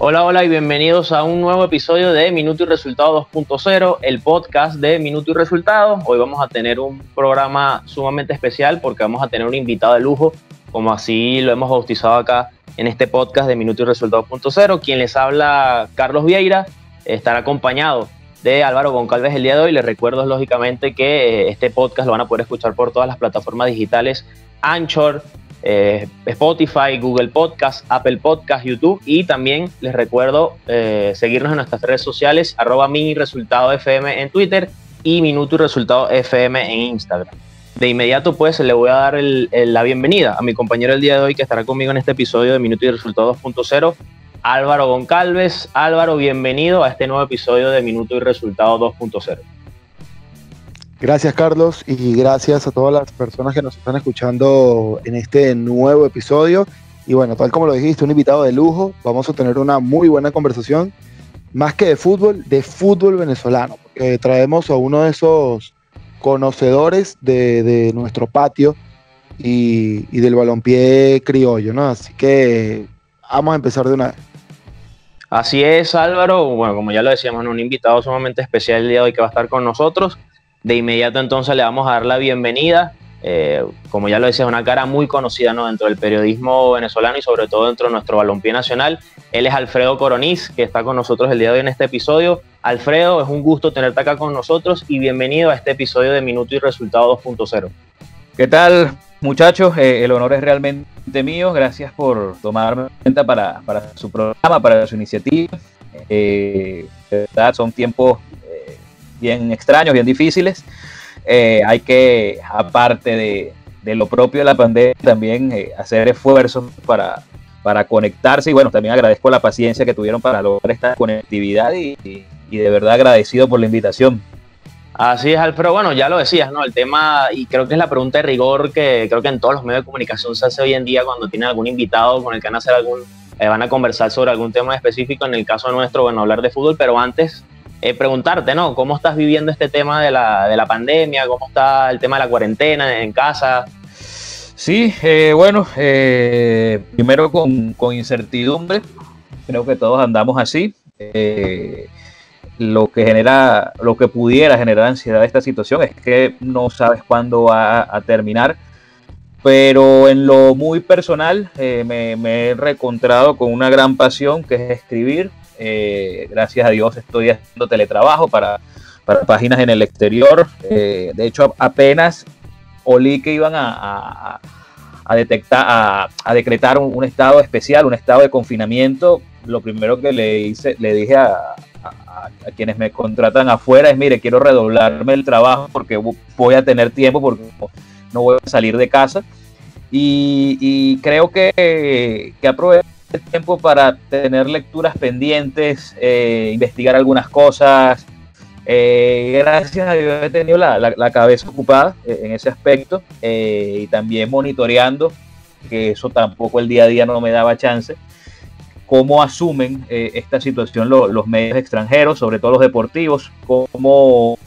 Hola, hola y bienvenidos a un nuevo episodio de Minuto y Resultado 2.0, el podcast de Minuto y Resultado. Hoy vamos a tener un programa sumamente especial porque vamos a tener un invitado de lujo, como así lo hemos bautizado acá en este podcast de Minuto y Resultado 2.0. Quien les habla, Carlos Vieira, estará acompañado de Álvaro Goncalves el día de hoy. Les recuerdo lógicamente que este podcast lo van a poder escuchar por todas las plataformas digitales, Anchor, Spotify, Google Podcast, Apple Podcast, YouTube, y también les recuerdo seguirnos en nuestras redes sociales, @miniresultadofm en Twitter y Minuto y Resultado FM en Instagram. De inmediato pues le voy a dar la bienvenida a mi compañero el día de hoy que estará conmigo en este episodio de Minuto y Resultado 2.0, Álvaro Goncalves. Álvaro, bienvenido a este nuevo episodio de Minuto y Resultado 2.0. Gracias, Carlos, y gracias a todas las personas que nos están escuchando en este nuevo episodio. Y bueno, tal como lo dijiste, un invitado de lujo. Vamos a tener una muy buena conversación, más que de fútbol venezolano, porque traemos a uno de esos conocedores de nuestro patio y del balompié criollo, ¿no? Así que vamos a empezar de una vez. Así es, Álvaro. Bueno, como ya lo decíamos, un invitado sumamente especial el día de hoy que va a estar con nosotros. De inmediato entonces le vamos a dar la bienvenida. Como ya lo decía, es una cara muy conocida, ¿no?, dentro del periodismo venezolano y sobre todo dentro de nuestro balompié nacional. Él es Alfredo Coroniz, que está con nosotros el día de hoy en este episodio. Alfredo, es un gusto tenerte acá con nosotros y bienvenido a este episodio de Minuto y Resultado 2.0. ¿Qué tal, muchachos? El honor es realmente mío. Gracias por tomarme en cuenta para su programa, para su iniciativa. De verdad, son tiempos bien extraños, bien difíciles. Hay que, aparte de lo propio de la pandemia, también hacer esfuerzos para conectarse. Y bueno, también agradezco la paciencia que tuvieron para lograr esta conectividad y de verdad agradecido por la invitación. Así es, Alfredo. Bueno, ya lo decías, ¿no? El tema, y creo que es la pregunta de rigor que creo que en todos los medios de comunicación se hace hoy en día cuando tienen algún invitado con el que van a conversar sobre algún tema específico. En el caso nuestro, bueno, hablar de fútbol, pero antes preguntarte, ¿no?, ¿cómo estás viviendo este tema de la pandemia? ¿Cómo está el tema de la cuarentena en casa? Sí, bueno, primero con incertidumbre. Creo que todos andamos así. Lo que pudiera generar ansiedad de esta situación es que no sabes cuándo va a terminar. Pero en lo muy personal me he reencontrado con una gran pasión, que es escribir. Gracias a Dios estoy haciendo teletrabajo para páginas en el exterior. De hecho, apenas olí que iban a decretar un estado especial, un estado de confinamiento. Lo primero que le dije a quienes me contratan afuera es: mire, quiero redoblarme el trabajo porque voy a tener tiempo, porque no voy a salir de casa. Y creo que aproveché el tiempo para tener lecturas pendientes, investigar algunas cosas. Gracias a Dios he tenido la cabeza ocupada en ese aspecto, y también monitoreando, que eso tampoco el día a día no me daba chance, cómo asumen esta situación los medios extranjeros, sobre todo los deportivos, cómo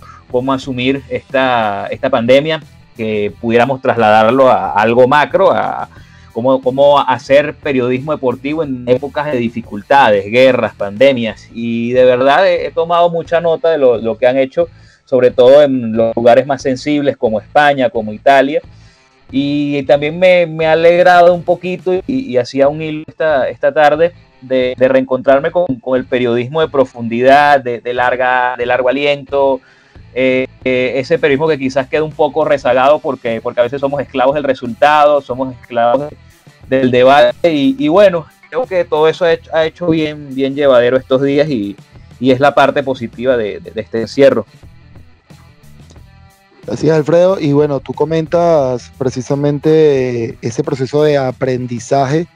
asumir esta pandemia, que pudiéramos trasladarlo a algo macro, a cómo hacer periodismo deportivo en épocas de dificultades, guerras, pandemias. Y de verdad he tomado mucha nota de lo que han hecho, sobre todo en los lugares más sensibles como España, como Italia. Y también me ha alegrado un poquito, y hacía un hilo esta tarde, de reencontrarme con el periodismo de profundidad, de largo aliento, ese periodismo que quizás queda un poco rezagado porque a veces somos esclavos del resultado, somos esclavos del debate, y bueno, creo que todo eso ha hecho bien llevadero estos días, y es la parte positiva de este encierro. Así es, Alfredo, y bueno, tú comentas precisamente ese proceso de aprendizaje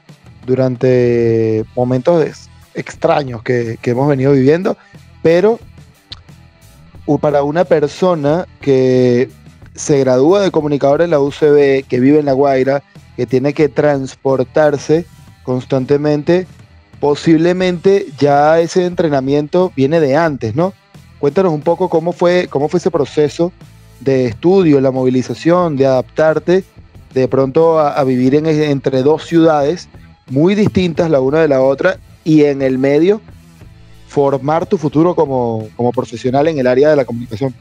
durante momentos extraños que hemos venido viviendo, pero para una persona que se gradúa de comunicador en la UCB, que vive en La Guaira, que tiene que transportarse constantemente, posiblemente ya ese entrenamiento viene de antes, ¿no? Cuéntanos un poco cómo fue ese proceso de estudio, la movilización, de adaptarte de pronto a vivir entre dos ciudades muy distintas la una de la otra, y en el medio formar tu futuro como profesional en el área de la comunicación.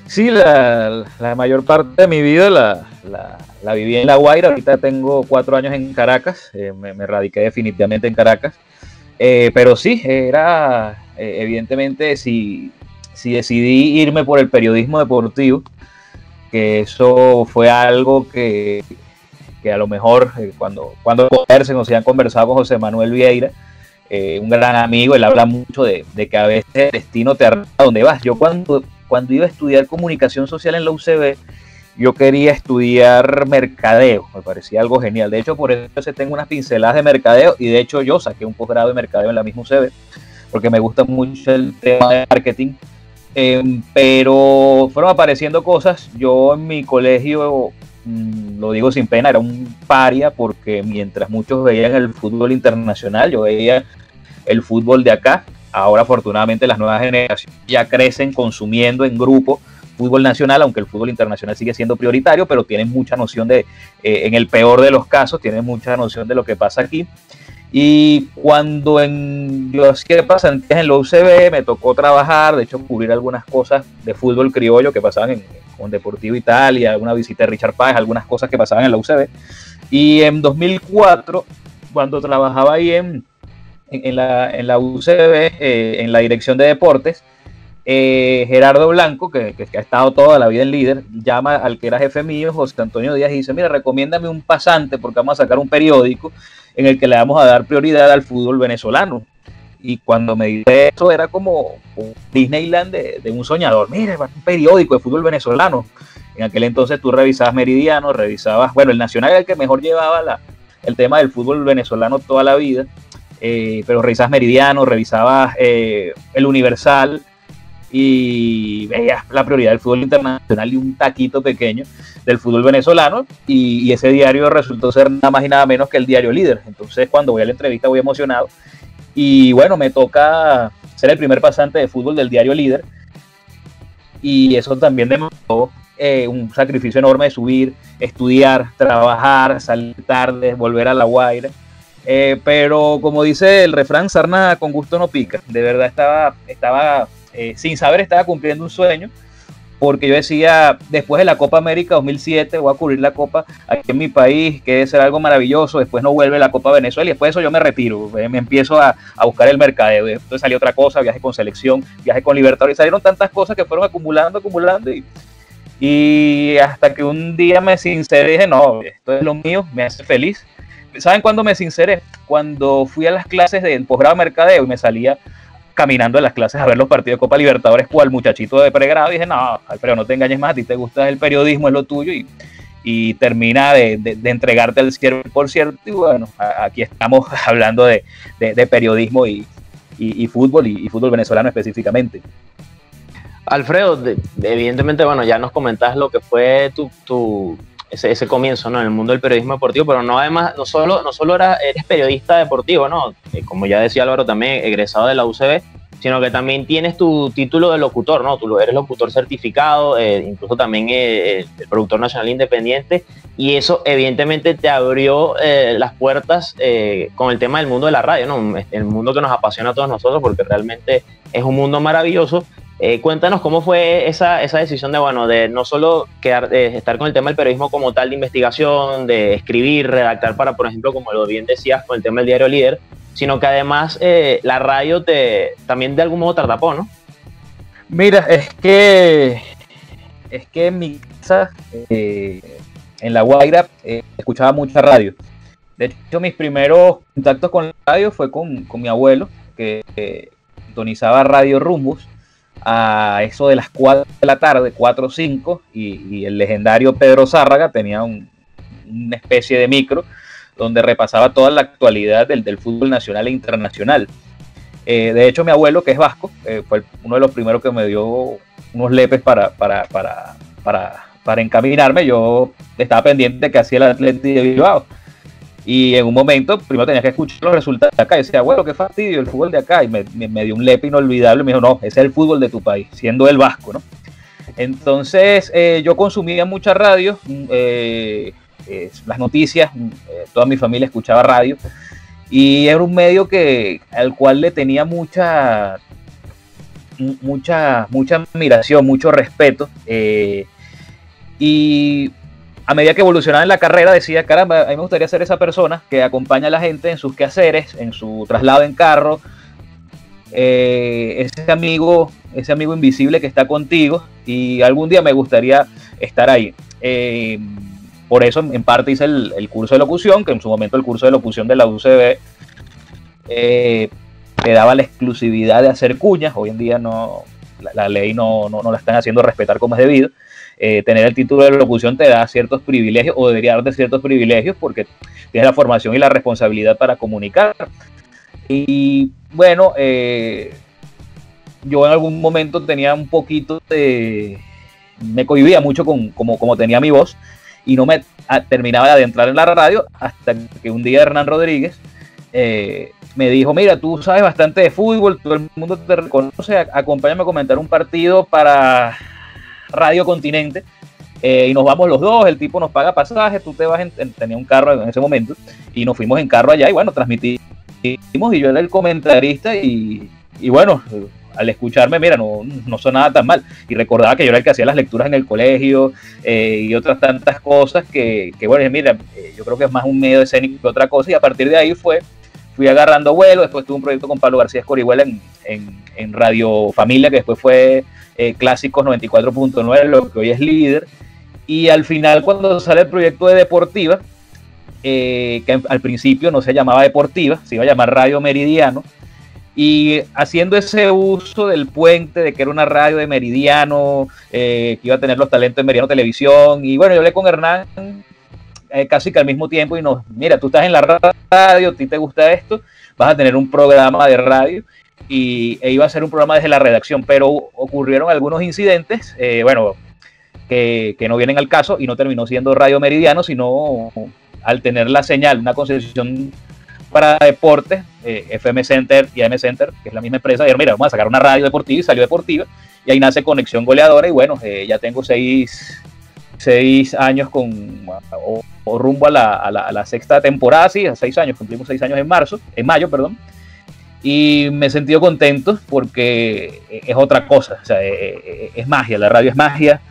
Sí, la mayor parte de mi vida la viví en La Guaira. Ahorita tengo 4 años en Caracas, me radiqué definitivamente en Caracas. Pero sí, era evidentemente si decidí irme por el periodismo deportivo, que eso fue algo que a lo mejor cuando conversen o se han conversado con José Manuel Vieira, un gran amigo, él habla mucho de que a veces el destino te arrastra a donde vas. Yo cuando iba a estudiar comunicación social en la UCB, yo quería estudiar mercadeo, me parecía algo genial. De hecho, por eso tengo unas pinceladas de mercadeo, y de hecho yo saqué un posgrado de mercadeo en la misma UCB, porque me gusta mucho el tema de marketing. Pero fueron apareciendo cosas. Yo en mi colegio, lo digo sin pena, era un paria, porque mientras muchos veían el fútbol internacional, yo veía el fútbol de acá. Ahora afortunadamente las nuevas generaciones ya crecen consumiendo en grupo fútbol nacional, aunque el fútbol internacional sigue siendo prioritario, pero tienen mucha noción en el peor de los casos, tienen mucha noción de lo que pasa aquí. Y cuando yo hacía pasantías en la UCB, me tocó trabajar, de hecho cubrir algunas cosas de fútbol criollo que pasaban con Deportivo Italia, una visita de Richard Páez, algunas cosas que pasaban en la UCB. Y en 2004, cuando trabajaba ahí en la UCB, en la dirección de deportes, Gerardo Blanco, que ha estado toda la vida en Líder, llama al que era jefe mío, José Antonio Díaz, y dice: mira, recomiéndame un pasante porque vamos a sacar un periódico en el que le vamos a dar prioridad al fútbol venezolano. Y cuando me dice eso, era como un Disneyland de un soñador. Mira, un periódico de fútbol venezolano. En aquel entonces tú revisabas Meridiano, bueno, el Nacional era el que mejor llevaba el tema del fútbol venezolano toda la vida, pero revisabas Meridiano, revisabas el Universal, y veías la prioridad del fútbol internacional y un taquito pequeño del fútbol venezolano, y ese diario resultó ser nada más y nada menos que el diario Líder. Entonces cuando voy a la entrevista voy emocionado, y bueno, me toca ser el primer pasante de fútbol del diario Líder, y eso también demandó un sacrificio enorme de subir, estudiar, trabajar, salir tarde, volver a La Guaira. Pero como dice el refrán, sarna con gusto no pica. De verdad estaba sin saber, estaba cumpliendo un sueño, porque yo decía, después de la Copa América 2007 voy a cubrir la Copa aquí en mi país, que debe ser algo maravilloso. Después no vuelve la Copa Venezuela, y después de eso yo me retiro, me empiezo a buscar el mercadeo. Entonces salió otra cosa, viaje con selección, viaje con Libertadores, salieron tantas cosas que fueron acumulando, y hasta que un día me sinceré y dije: no, esto es lo mío, me hace feliz. ¿Saben cuándo me sinceré? Cuando fui a las clases del posgrado de mercadeo y me salía caminando en las clases a ver los partidos de Copa Libertadores cual muchachito de pregrado, y dije: no, Alfredo, no te engañes más, a ti te gusta el periodismo, es lo tuyo, y termina de entregarte al 100%. Y bueno, aquí estamos hablando de periodismo y fútbol, y fútbol venezolano específicamente. Alfredo, evidentemente, bueno, ya nos comentás lo que fue ese comienzo, ¿no?, en el mundo del periodismo deportivo, pero no solo eres periodista deportivo, ¿no?, como ya decía Álvaro, también egresado de la UCB, sino que también tienes tu título de locutor, ¿no? Tú eres locutor certificado, incluso también el productor nacional independiente, y eso evidentemente te abrió las puertas con el tema del mundo de la radio, ¿no?, el mundo que nos apasiona a todos nosotros, porque realmente es un mundo maravilloso. Cuéntanos cómo fue esa decisión de no solo estar con el tema del periodismo como tal, de investigación, de escribir, redactar para, por ejemplo, como lo bien decías, con el tema del diario Líder, sino que además la radio también de algún modo te atrapó, ¿no? Mira, es que en mi casa, en La Guaira, escuchaba mucha radio. De hecho, mis primeros contactos con la radio fue con mi abuelo, que sintonizaba Radio Rumbos a eso de las 4 de la tarde, 4 o 5, y el legendario Pedro Zárraga tenía una especie de micro donde repasaba toda la actualidad del fútbol nacional e internacional. De hecho, mi abuelo, que es vasco, fue uno de los primeros que me dio unos lepes para encaminarme. Yo estaba pendiente de que hacía el Athletic de Bilbao, y en un momento primero tenía que escuchar los resultados de acá, y decía: bueno, qué fastidio el fútbol de acá, y me dio un lepe inolvidable. Me dijo: no, ese es el fútbol de tu país, siendo el vasco, ¿no? Entonces yo consumía mucha radio, las noticias, toda mi familia escuchaba radio, y era un medio al cual le tenía mucha admiración, mucho respeto, y a medida que evolucionaba en la carrera decía, caramba, a mí me gustaría ser esa persona que acompaña a la gente en sus quehaceres, en su traslado en carro, ese amigo invisible que está contigo, y algún día me gustaría estar ahí. Por eso en parte hice el curso de locución, que en su momento el curso de locución de la UCB te daba la exclusividad de hacer cuñas. Hoy en día la ley no la están haciendo respetar como es debido. Tener el título de locución te da ciertos privilegios, o debería darte ciertos privilegios, porque tienes la formación y la responsabilidad para comunicar. Y bueno, yo en algún momento tenía un poquito me cohibía mucho como tenía mi voz, y no me terminaba de adentrar en la radio, hasta que un día Hernán Rodríguez me dijo, mira, tú sabes bastante de fútbol, todo el mundo te reconoce, acompáñame a comentar un partido para Radio Continente, y nos vamos los dos, el tipo nos paga pasaje, tú te vas tenía un carro en ese momento, y nos fuimos en carro allá, y bueno, transmitimos, y yo era el comentarista, y bueno, al escucharme, mira, no sonaba tan mal, y recordaba que yo era el que hacía las lecturas en el colegio, y otras tantas cosas que bueno, mira, yo creo que es más un medio escénico que otra cosa, y a partir de ahí fui agarrando vuelo. Después tuve un proyecto con Pablo García Escorihuela en Radio Familia, que después fue Clásicos 94.9, lo que hoy es Líder, y al final, cuando sale el proyecto de Deportiva, que al principio no se llamaba Deportiva, se iba a llamar Radio Meridiano, y haciendo ese uso del puente de que era una radio de Meridiano, que iba a tener los talentos de Meridiano Televisión, y bueno, yo hablé con Hernán casi que al mismo tiempo, y mira, tú estás en la radio, a ti te gusta esto, vas a tener un programa de radio, e iba a ser un programa desde la redacción, pero ocurrieron algunos incidentes, bueno, que no vienen al caso, y no terminó siendo Radio Meridiano, sino al tener la señal, una concesión para deportes, FM Center y AM Center, que es la misma empresa, dijeron, mira, vamos a sacar una radio deportiva, y salió Deportiva, y ahí nace Conexión Goleadora, y bueno, ya tengo 6 años o rumbo a la sexta temporada, sí, 6 años, cumplimos 6 años en mayo, y me he sentido contento porque es otra cosa, o sea, es magia, la radio es magia,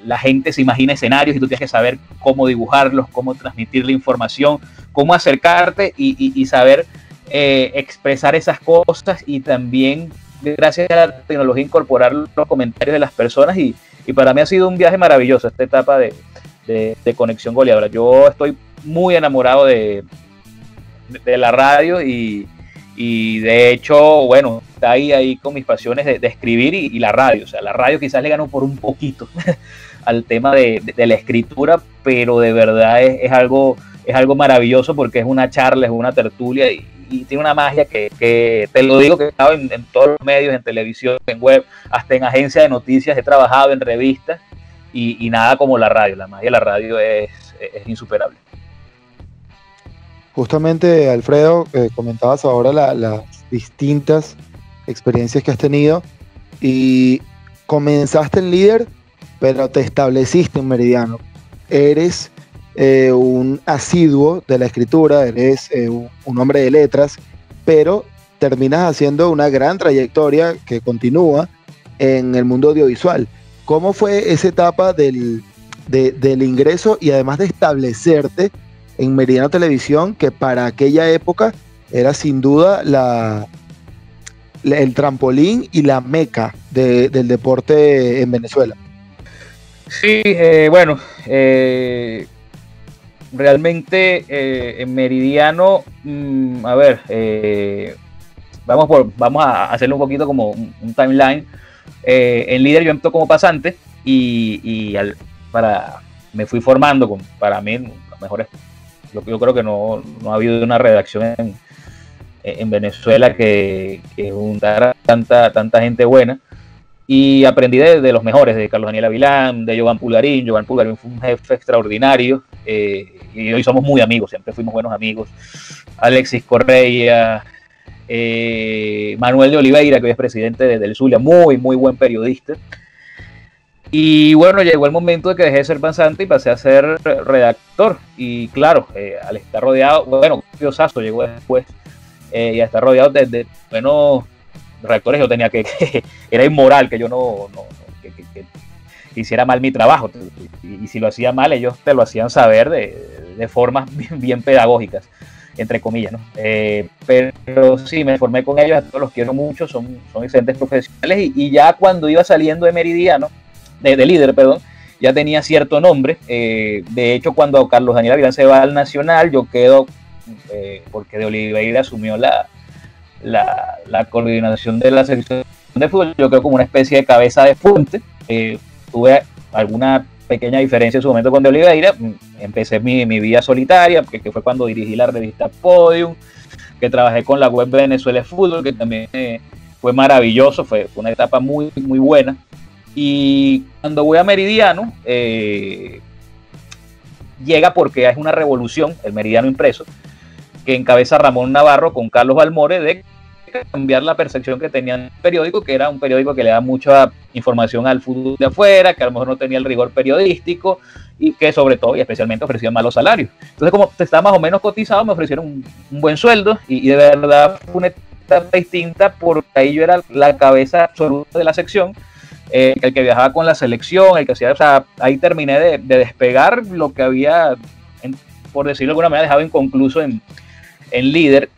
la gente se imagina escenarios y tú tienes que saber cómo dibujarlos, cómo transmitir la información, cómo acercarte y saber expresar esas cosas, y también, gracias a la tecnología, incorporar los comentarios de las personas, y para mí ha sido un viaje maravilloso esta etapa de Conexión Goleadora. Yo estoy muy enamorado de la radio, y de hecho, bueno, está ahí con mis pasiones de escribir y la radio. O sea, la radio quizás le ganó por un poquito al tema de la escritura, pero de verdad es algo maravilloso, porque es una charla, es una tertulia, y tiene una magia que te lo digo, que he estado en todos los medios, en televisión, en web, hasta en agencias de noticias, he trabajado en revistas, y nada como la radio. La magia de la radio es insuperable. Justamente, Alfredo, comentabas ahora las distintas experiencias que has tenido, y comenzaste en Líder, pero te estableciste en Meridiano. Eres un asiduo de la escritura, eres un hombre de letras, pero terminas haciendo una gran trayectoria que continúa en el mundo audiovisual. ¿Cómo fue esa etapa del ingreso, y además de establecerte en Meridiano Televisión, que para aquella época era sin duda el trampolín y la meca del deporte en Venezuela? Sí, bueno, realmente en Meridiano, a ver, vamos a hacerlo un poquito como un timeline. En Líder yo empecé como pasante, me fui formando para mí los mejores. Yo creo que no ha habido una redacción en Venezuela que juntara tanta gente buena, y aprendí de los mejores, de Carlos Daniel Avilán, de Jovan Pulgarín. Jovan Pulgarín fue un jefe extraordinario, y hoy somos muy amigos, siempre fuimos buenos amigos. Alexis Correia, Manuel de Oliveira, que hoy es presidente del Zulia, muy buen periodista. Y bueno, llegó el momento de que dejé de ser pasante y pasé a ser redactor. Y claro, al estar rodeado, bueno, Diosazo llegó después, y a estar rodeado de buenos redactores, yo tenía que era inmoral que yo que hiciera mal mi trabajo. Y si lo hacía mal, ellos te lo hacían saber de formas bien pedagógicas, entre comillas, ¿no? Pero sí, me formé con ellos, a todos los quiero mucho, son excelentes profesionales. Y ya cuando iba saliendo de Meridiano, de líder, perdón, ya tenía cierto nombre. De hecho, cuando Carlos Daniel Avilán se va al Nacional, yo quedo, porque de Oliveira asumió la coordinación de la selección de fútbol, yo quedo como una especie de cabeza de fuente. Tuve alguna pequeña diferencia en su momento con de Oliveira. Empecé mi vida solitaria, que fue cuando dirigí la revista Podium, que trabajé con la web Venezuela Fútbol, que también fue maravilloso, fue una etapa muy, muy buena. Y cuando voy a Meridiano, llega porque es una revolución, el Meridiano impreso, que encabeza Ramón Navarro con Carlos Balmore, de cambiar la percepción que tenía el periódico, que era un periódico que le da mucha información al fútbol de afuera, que a lo mejor no tenía el rigor periodístico y que sobre todo y especialmente ofrecía malos salarios. Entonces, como estaba más o menos cotizado, me ofrecieron un buen sueldo y de verdad fue una etapa distinta, porque ahí yo era la cabeza absoluta de la sección, el que viajaba con la selección, el que hacía, o sea, ahí terminé de despegar lo que había, por decirlo de alguna manera, dejado inconcluso en líder.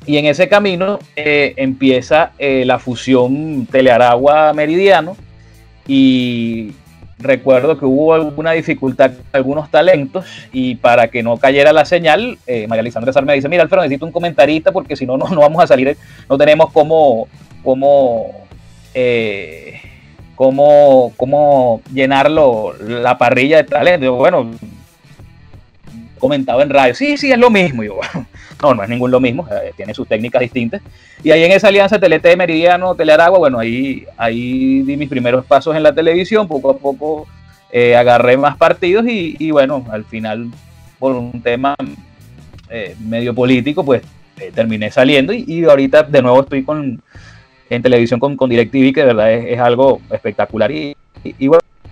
Y en ese camino empieza la fusión Telearagua-Meridiano, y recuerdo que hubo alguna dificultad con algunos talentos, y para que no cayera la señal, María Alexandra Sar me dice: mira, Alfredo, necesito un comentarista porque si no, no vamos a salir, no tenemos cómo llenarlo, la parrilla de talento. Yo, bueno, comentaba en radio, sí, es lo mismo. Y yo, bueno, no es ningún lo mismo, tiene sus técnicas distintas. Y ahí en esa alianza TLT, Meridiano, Telearagua, bueno, ahí di mis primeros pasos en la televisión. Poco a poco agarré más partidos y bueno, al final, por un tema medio político, pues terminé saliendo y ahorita de nuevo estoy en televisión con DirecTV, que de verdad es algo espectacular. Y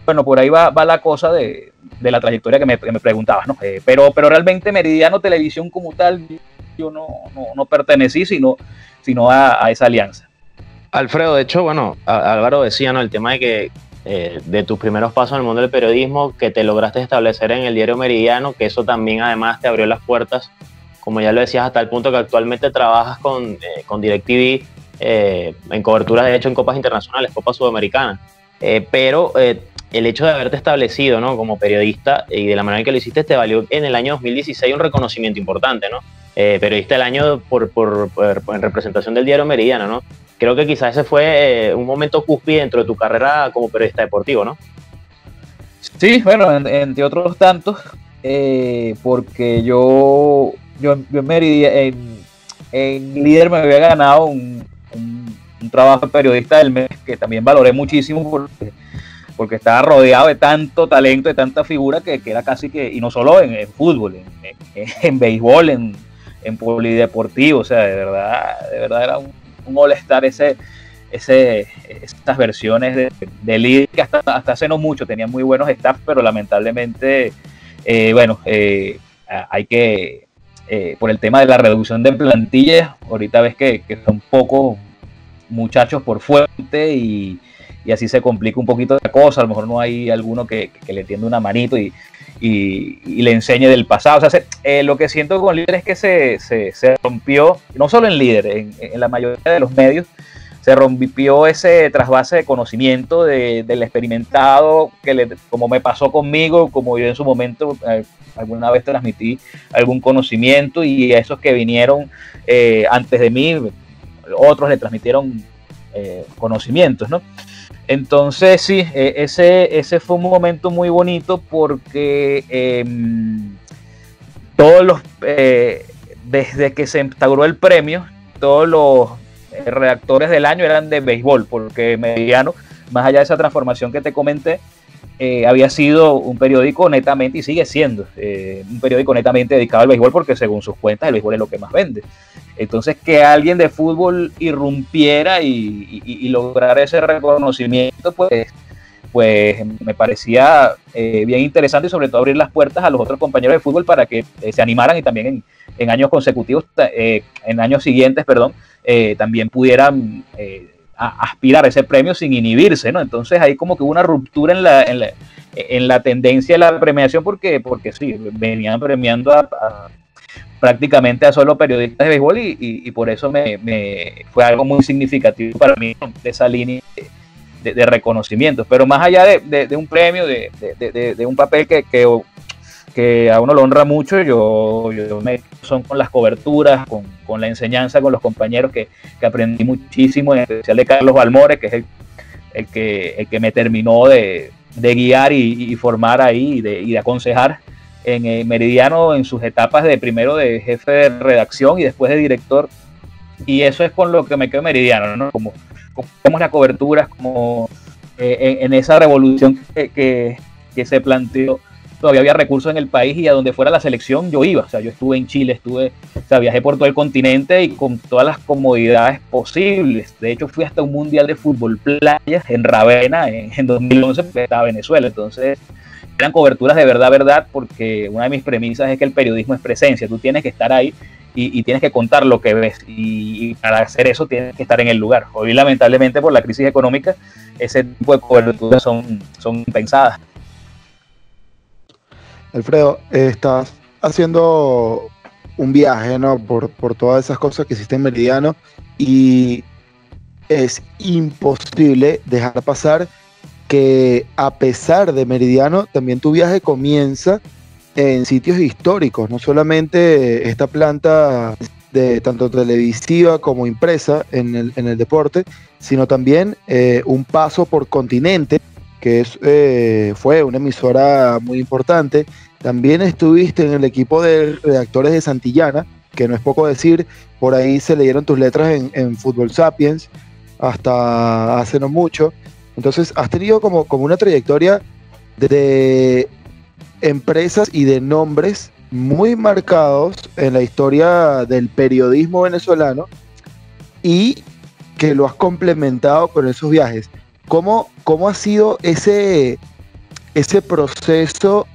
bueno, por ahí va la cosa de la trayectoria que me preguntabas, ¿no? Pero realmente Meridiano Televisión como tal, yo no pertenecí, sino a esa alianza. Alfredo, de hecho, bueno, Álvaro decía, ¿no? El tema de que de tus primeros pasos en el mundo del periodismo, que te lograste establecer en el diario Meridiano, que eso también además te abrió las puertas, como ya lo decías, hasta el punto que actualmente trabajas con DirecTV en cobertura, de hecho, en copas internacionales, copas sudamericanas. Pero el hecho de haberte establecido, ¿no?, como periodista, y de la manera en que lo hiciste, te valió en el año 2016 un reconocimiento importante, ¿no? Periodista del año en representación del diario Meridiano, ¿no? Creo que quizás ese fue un momento cúspide dentro de tu carrera como periodista deportivo, ¿no? Sí, bueno, entre otros tantos, porque yo en líder me había ganado un trabajo de periodista del mes, que también valoré muchísimo porque estaba rodeado de tanto talento, de tanta figura, que era casi que, y no solo en fútbol, en béisbol, en polideportivo, o sea, de verdad era un all-star estas versiones de líder, que hasta hace no mucho tenían muy buenos staff, pero lamentablemente, hay que, por el tema de la reducción de plantillas, ahorita ves que son pocos muchachos por fuente y así se complica un poquito la cosa. A lo mejor no hay alguno que le tienda una manito y le enseñe del pasado. O sea, lo que siento con líder es que se rompió, no solo en líder, en la mayoría de los medios, se rompió ese trasvase de conocimiento del experimentado, como me pasó conmigo, como yo en su momento alguna vez transmití algún conocimiento, y a esos que vinieron antes de mí, otros le transmitieron conocimientos, ¿no? Entonces sí, ese fue un momento muy bonito, porque desde que se instauró el premio, todos los redactores del año eran de béisbol, porque Meridiano, más allá de esa transformación que te comenté, había sido un periódico netamente, y sigue siendo un periódico netamente dedicado al béisbol, porque según sus cuentas el béisbol es lo que más vende. Entonces, que alguien de fútbol irrumpiera y lograr ese reconocimiento, pues pues me parecía bien interesante, y sobre todo abrir las puertas a los otros compañeros de fútbol para que se animaran y también en años consecutivos, en años siguientes, perdón, también pudieran aspirar a ese premio sin inhibirse, ¿no? Entonces ahí como que hubo una ruptura en la tendencia de la premiación, porque sí, venían premiando prácticamente a solo periodistas de béisbol, y por eso fue algo muy significativo para mí de esa línea de reconocimientos. Pero más allá de un premio, de un papel que a uno lo honra mucho, yo son con las coberturas, con la enseñanza, con los compañeros que aprendí muchísimo, en especial de Carlos Balmores, que es el que me terminó de guiar y formar ahí y de aconsejar en Meridiano en sus etapas de primero de jefe de redacción y después de director. Y eso es con lo que me quedo en Meridiano, ¿no? Como vemos las coberturas, como en esa revolución que se planteó, todavía había recursos en el país, y a donde fuera la selección yo iba. O sea, yo estuve en Chile, viajé por todo el continente y con todas las comodidades posibles. De hecho, fui hasta un mundial de fútbol playa en Ravenna en 2011, porque estaba Venezuela. Entonces, eran coberturas de verdad, porque una de mis premisas es que el periodismo es presencia. Tú tienes que estar ahí y tienes que contar lo que ves, y para hacer eso tienes que estar en el lugar. Hoy, lamentablemente, por la crisis económica, ese tipo de coberturas son pensadas. Alfredo, estás haciendo un viaje, ¿no? Por todas esas cosas que hiciste en Meridiano, y es imposible dejar pasar que, a pesar de Meridiano, también tu viaje comienza en sitios históricos, no solamente esta planta de tanto televisiva como impresa en el deporte, sino también un paso por Continente, que fue una emisora muy importante. También estuviste en el equipo de redactores de Santillana, que no es poco decir. Por ahí se leyeron tus letras en Fútbol Sapiens hasta hace no mucho. Entonces has tenido como una trayectoria de empresas y de nombres muy marcados en la historia del periodismo venezolano, y que lo has complementado con esos viajes. ¿Cómo ha sido ese proceso?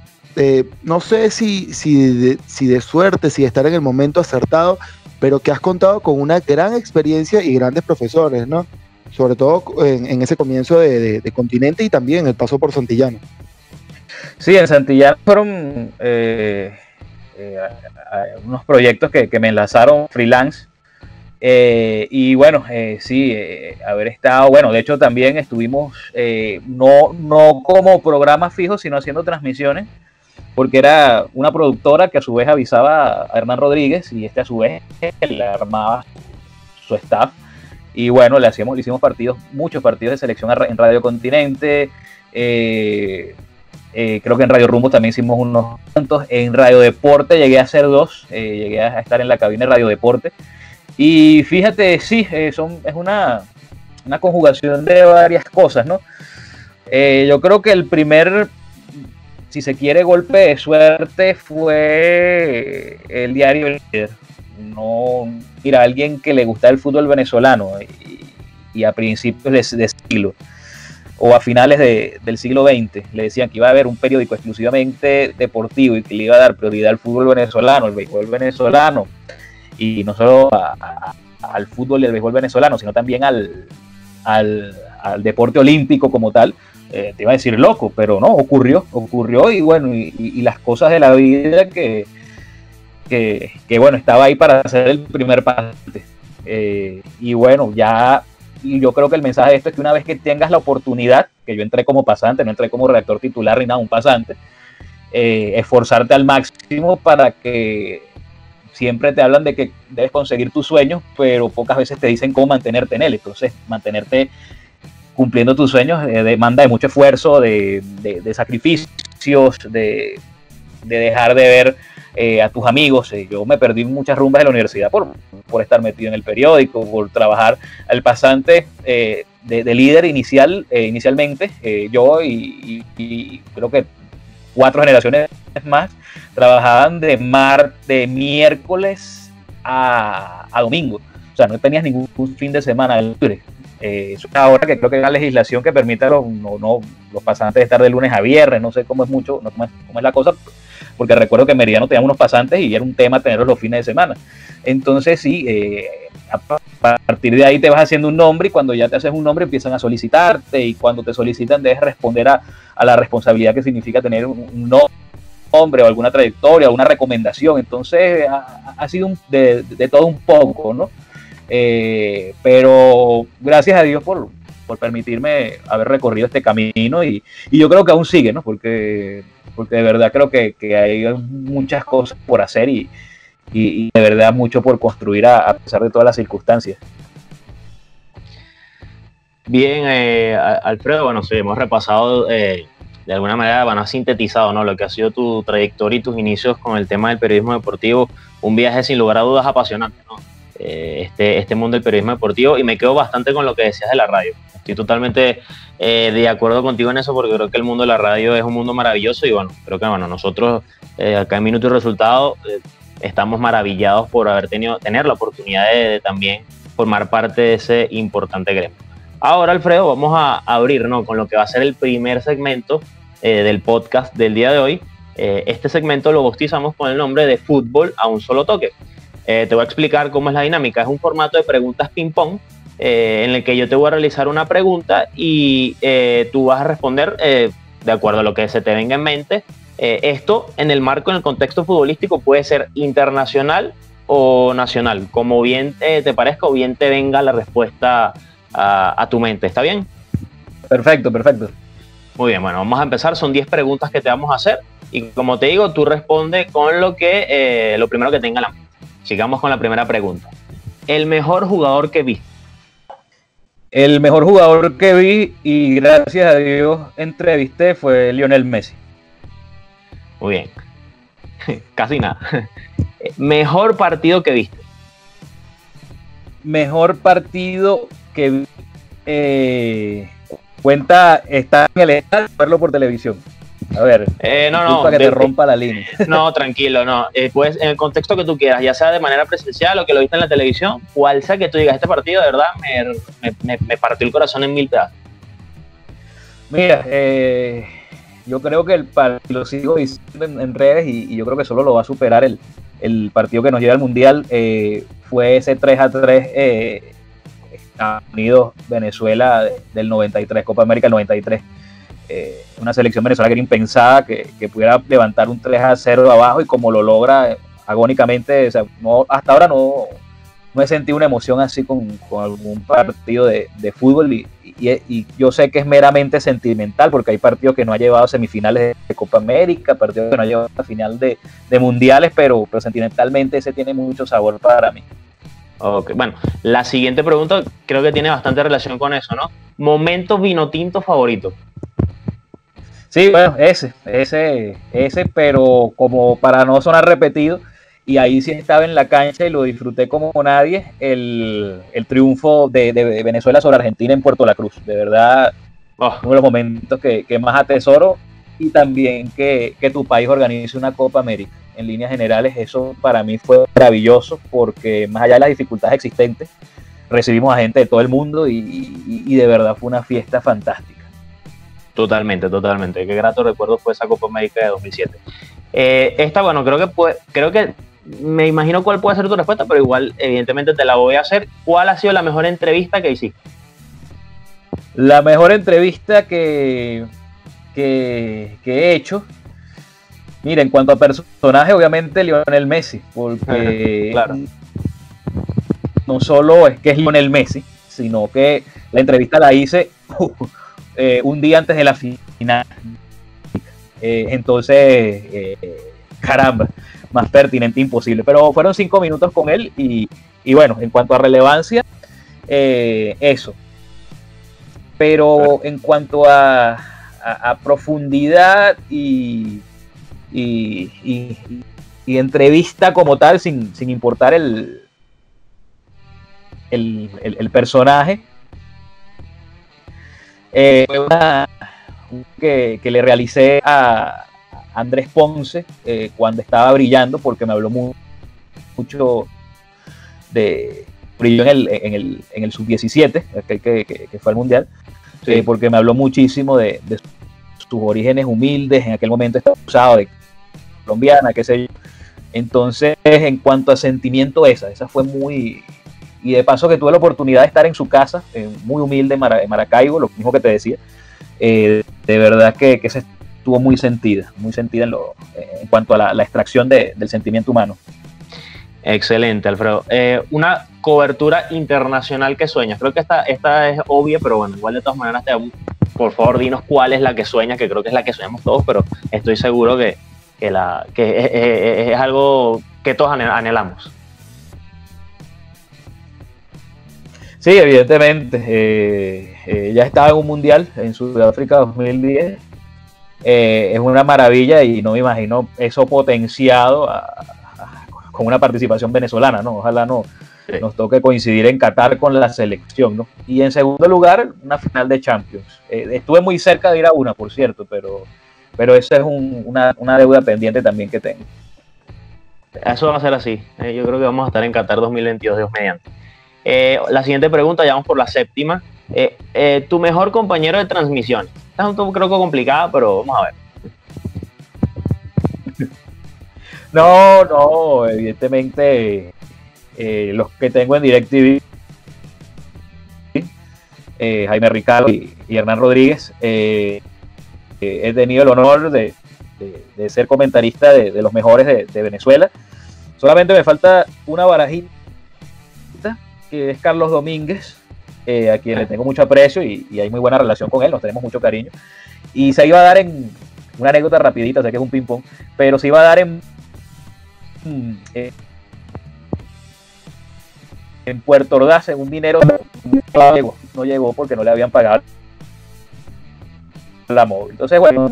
No sé si de suerte, si de estar en el momento acertado, pero que has contado con una gran experiencia y grandes profesores, ¿no? Sobre todo en ese comienzo de Continente, y también el paso por Santillana. Sí, en Santillana fueron unos proyectos que me enlazaron freelance. Y bueno, sí, haber estado, bueno, de hecho también estuvimos no como programa fijo, sino haciendo transmisiones, porque era una productora que a su vez avisaba a Hernán Rodríguez, y a su vez le armaba su staff. Y bueno, le hicimos muchos partidos de selección en Radio Continente. Creo que en Radio Rumbo también hicimos unos cuantos. En Radio Deporte llegué a hacer 2, llegué a estar en la cabina de Radio Deporte. Y fíjate, sí, es una conjugación de varias cosas, ¿no? Yo creo que el primer, si se quiere, golpe de suerte fue el diario El Líder. No, mira, alguien que le gusta el fútbol venezolano y a principios de siglo, o a finales del siglo XX, le decían que iba a haber un periódico exclusivamente deportivo y que le iba a dar prioridad al fútbol venezolano, al béisbol venezolano, y no solo al fútbol y al béisbol venezolano, sino también al deporte olímpico como tal. Te iba a decir loco, pero no, ocurrió, y bueno, y las cosas de la vida que bueno, estaba ahí para hacer el primer pasante. Y bueno, ya yo creo que el mensaje de esto es que una vez que tengas la oportunidad, que yo entré como pasante, no entré como redactor titular ni nada, un pasante, esforzarte al máximo, para que siempre te hablan de que debes conseguir tus sueños, pero pocas veces te dicen cómo mantenerte en él. Entonces, mantenerte cumpliendo tus sueños demanda de mucho esfuerzo, de sacrificios, de dejar de ver a tus amigos. Yo me perdí muchas rumbas de la universidad por estar metido en el periódico, por trabajar al pasante de líder inicialmente. Yo y creo que 4 generaciones más trabajaban de miércoles a domingo. O sea, no tenías ningún fin de semana libre. Eso es ahora que creo que hay una legislación que permite a los pasantes estar de lunes a viernes, no sé cómo es mucho, cómo es la cosa, porque recuerdo que en Meridiano teníamos unos pasantes y era un tema tenerlos los fines de semana. Entonces sí, a partir de ahí te vas haciendo un nombre y cuando ya te haces un nombre empiezan a solicitarte y cuando te solicitan debes responder a la responsabilidad que significa tener un nombre o alguna trayectoria o una recomendación. Entonces ha sido de todo un poco, ¿no? Pero gracias a Dios por permitirme haber recorrido este camino y yo creo que aún sigue, ¿no? Porque de verdad creo que hay muchas cosas por hacer y de verdad mucho por construir a pesar de todas las circunstancias. Bien, Alfredo, bueno, sí, hemos repasado de alguna manera, bueno, has sintetizado, ¿no?, lo que ha sido tu trayectoria y tus inicios con el tema del periodismo deportivo, un viaje sin lugar a dudas apasionante, ¿no? Este mundo del periodismo deportivo, y me quedo bastante con lo que decías de la radio. Estoy totalmente de acuerdo contigo en eso, porque creo que el mundo de la radio es un mundo maravilloso y bueno, creo que bueno, nosotros acá en Minuto y Resultado estamos maravillados por tener la oportunidad de también formar parte de ese importante gremio. Ahora, Alfredo, vamos a abrir, ¿no?, con lo que va a ser el primer segmento del podcast del día de hoy. Este segmento lo bautizamos con el nombre de Fútbol a un solo toque. Te voy a explicar cómo es la dinámica. Es un formato de preguntas ping-pong en el que yo te voy a realizar una pregunta y tú vas a responder de acuerdo a lo que se te venga en mente. Esto en el marco, en el contexto futbolístico, puede ser internacional o nacional, como bien te parezca o bien te venga la respuesta a tu mente. ¿Está bien? Perfecto. Muy bien, bueno, vamos a empezar. Son 10 preguntas que te vamos a hacer y como te digo, tú respondes con lo primero que tenga en la mente. Sigamos con la primera pregunta. El mejor jugador que vi. El mejor jugador que vi y gracias a Dios entrevisté fue Lionel Messi. Muy bien. Casi nada. Mejor partido que viste. Mejor partido que vi. Cuenta estar en el estadio, verlo por televisión. A ver, no, para que te rompa la línea. No, tranquilo, no. Pues en el contexto que tú quieras, ya sea de manera presencial o que lo viste en la televisión, cual sea que tú digas, este partido de verdad me partió el corazón en 1000 pedazos. Mira, yo creo que lo sigo diciendo en redes y yo creo que solo lo va a superar el partido que nos lleva al Mundial. Fue ese 3-3 Estados Unidos, Venezuela del 93, Copa América del 93. Una selección venezolana que era impensada que pudiera levantar un 3-0 abajo y como lo logra agónicamente. O sea, hasta ahora no he sentido una emoción así con algún partido de fútbol y yo sé que es meramente sentimental porque hay partidos que no ha llevado a semifinales de Copa América, partidos que no ha llevado a final de mundiales, pero sentimentalmente ese tiene mucho sabor para mí. Okay. Bueno, la siguiente pregunta creo que tiene bastante relación con eso, ¿no? ¿Momentos vinotintos favoritos? Sí, bueno, ese, pero como para no sonar repetido, y ahí sí estaba en la cancha y lo disfruté como nadie, el triunfo de Venezuela sobre Argentina en Puerto La Cruz. De verdad, uno de los momentos que más atesoro, y también que tu país organice una Copa América. En líneas generales, eso para mí fue maravilloso, porque más allá de las dificultades existentes, recibimos a gente de todo el mundo y de verdad fue una fiesta fantástica. Totalmente. Qué grato recuerdo fue esa Copa América de 2007. Esta, bueno, creo que me imagino cuál puede ser tu respuesta, pero igual, evidentemente, te la voy a hacer. ¿Cuál ha sido la mejor entrevista que hiciste? La mejor entrevista que he hecho, mira, en cuanto a personaje, obviamente Lionel Messi, porque claro, no solo es que es Lionel Messi, sino que la entrevista la hice un día antes de la final. Entonces, caramba, más pertinente imposible. Pero fueron 5 minutos con él y bueno, en cuanto a relevancia, eso. Pero en cuanto a profundidad y entrevista como tal, sin importar el personaje, fue una que le realicé a Andrés Ponce cuando estaba brillando, porque me habló mucho de brilló en el sub-17, aquel que fue al Mundial, sí. Porque me habló muchísimo de sus orígenes humildes, en aquel momento estaba usado de colombiana, qué sé yo. Entonces, en cuanto a sentimiento, esa fue muy... Y de paso que tuve la oportunidad de estar en su casa, muy humilde en Maracaibo, lo mismo que te decía, de verdad que se estuvo muy sentida en cuanto a la extracción del sentimiento humano. Excelente, Alfredo. Una cobertura internacional que sueñas. Creo que esta es obvia, pero bueno, igual de todas maneras, por favor, dinos cuál es la que sueñas, que creo que es la que soñamos todos, pero estoy seguro que es algo que todos anhelamos. Sí, evidentemente. Ya estaba en un mundial en Sudáfrica 2010. Es una maravilla y no me imagino eso potenciado con una participación venezolana, ¿no? Ojalá nos toque coincidir en Qatar con la selección, ¿no? Y en segundo lugar, una final de Champions. Estuve muy cerca de ir a una, por cierto, pero esa es una deuda pendiente también que tengo. Eso va a ser así. Yo creo que vamos a estar en Qatar 2022, Dios mediante. La siguiente pregunta, ya vamos por la séptima. Tu mejor compañero de transmisión. Esta es un poco, creo que complicada, pero vamos a ver. No, evidentemente los que tengo en DirecTV, Jaime Ricardo y Hernán Rodríguez. He tenido el honor de ser comentarista de los mejores de Venezuela. Solamente me falta una barajita, que es Carlos Domínguez, a quien le tengo mucho aprecio y hay muy buena relación con él, nos tenemos mucho cariño. Y se iba a dar en una anécdota rapidita, sé que es un ping-pong, pero se iba a dar en Puerto Ordaz, en un minero. No llegó porque no le habían pagado la móvil. Entonces, bueno,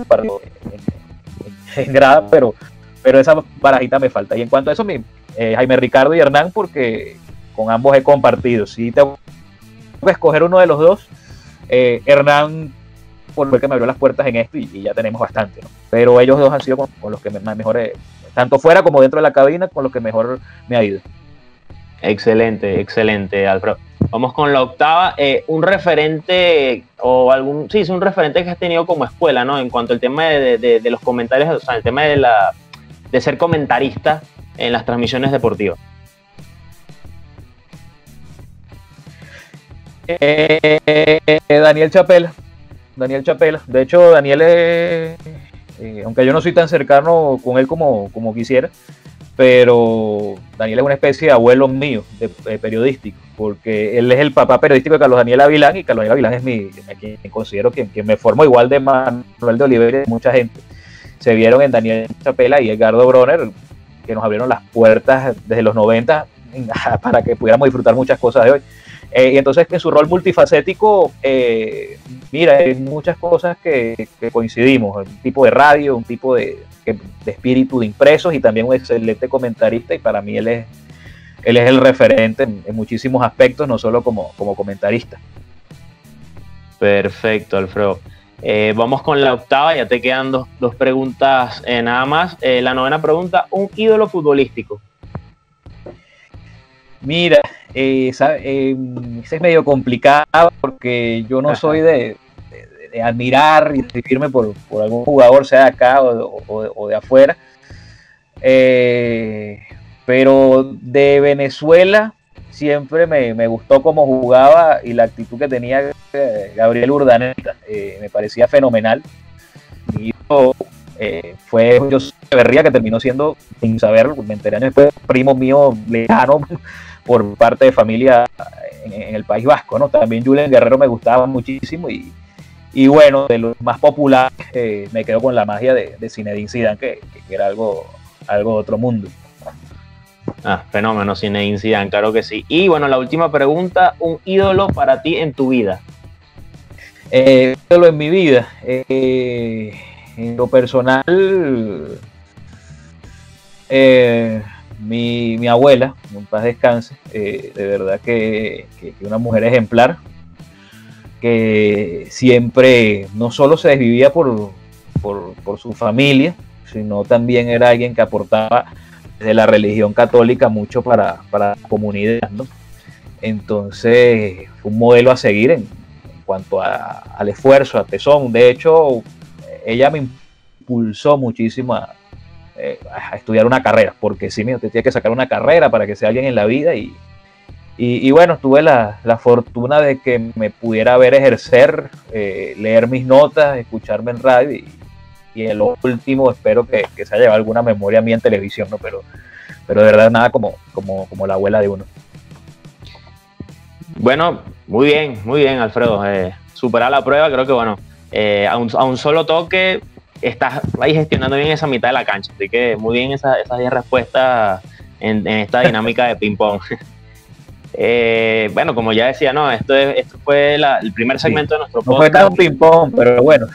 en grada, pero esa barajita me falta. Y en cuanto a eso, Jaime Ricardo y Hernán, porque con ambos he compartido. Si tengo que escoger uno de los dos, Hernán, por el que me abrió las puertas en esto, y ya tenemos bastante, ¿no? Pero ellos dos han sido con los que mejor, tanto fuera como dentro de la cabina, con los que mejor me ha ido. Excelente, Alfredo. Vamos con la octava. Un referente un referente que has tenido como escuela, ¿no? En cuanto al tema de los comentarios, o sea, el tema de ser comentarista en las transmisiones deportivas. Daniel Chapela. De hecho, Daniel aunque yo no soy tan cercano con él como quisiera, pero Daniel es una especie de abuelo mío periodístico, porque él es el papá periodístico de Carlos Daniel Avilán, y Carlos Daniel Avilán es quien considero que me formó, igual de Manuel de Oliveira y mucha gente. Se vieron en Daniel Chapela y Edgardo Bronner, que nos abrieron las puertas desde los 90 para que pudiéramos disfrutar muchas cosas de hoy. Y entonces, en su rol multifacético, hay muchas cosas que coincidimos. Un tipo de radio, un tipo de espíritu de impresos, y también un excelente comentarista, y para mí él es el referente en muchísimos aspectos, no solo como comentarista. Perfecto, Alfredo. Vamos con la octava, ya te quedan dos preguntas nada más. La novena pregunta, un ídolo futbolístico. Mira, ese es medio complicado, porque yo no soy de admirar y seguirme por algún jugador, sea de acá o de afuera. Pero de Venezuela siempre me gustó cómo jugaba y la actitud que tenía Gabriel Urdaneta. Me parecía fenomenal. Y fue José Berría, que terminó siendo, sin saberlo, me enteré años después, primo mío lejano por parte de familia en el País Vasco, ¿no? También Julen Guerrero me gustaba muchísimo, y bueno, de los más populares me quedo con la magia de Zinedine Zidane, que era algo de otro mundo. Fenómeno, Zinedine Zidane, claro que sí. Y bueno, la última pregunta, un ídolo para ti en tu vida. Ídolo en mi vida, en lo personal, mi abuela, en paz descanse, de verdad que una mujer ejemplar, que siempre no solo se desvivía por su familia, sino también era alguien que aportaba desde la religión católica mucho para la comunidad, ¿no? Entonces fue un modelo a seguir en cuanto al esfuerzo, a tesón. De hecho, ella me impulsó muchísimo a estudiar una carrera, porque sí, usted tiene que sacar una carrera para que sea alguien en la vida, y bueno, tuve la fortuna de que me pudiera ver ejercer, leer mis notas, escucharme en radio, y en lo último espero que se haya llevado alguna memoria mía en televisión, ¿no? Pero de verdad nada como la abuela de uno. Bueno, muy bien, Alfredo. Superar la prueba, creo que bueno, a un solo toque estás ahí gestionando bien esa mitad de la cancha. Así que muy bien esas 10 respuestas en esta dinámica de ping-pong. Bueno, como ya decía, no, esto fue el primer segmento de nuestro podcast. No fue tan ping-pong, pero bueno.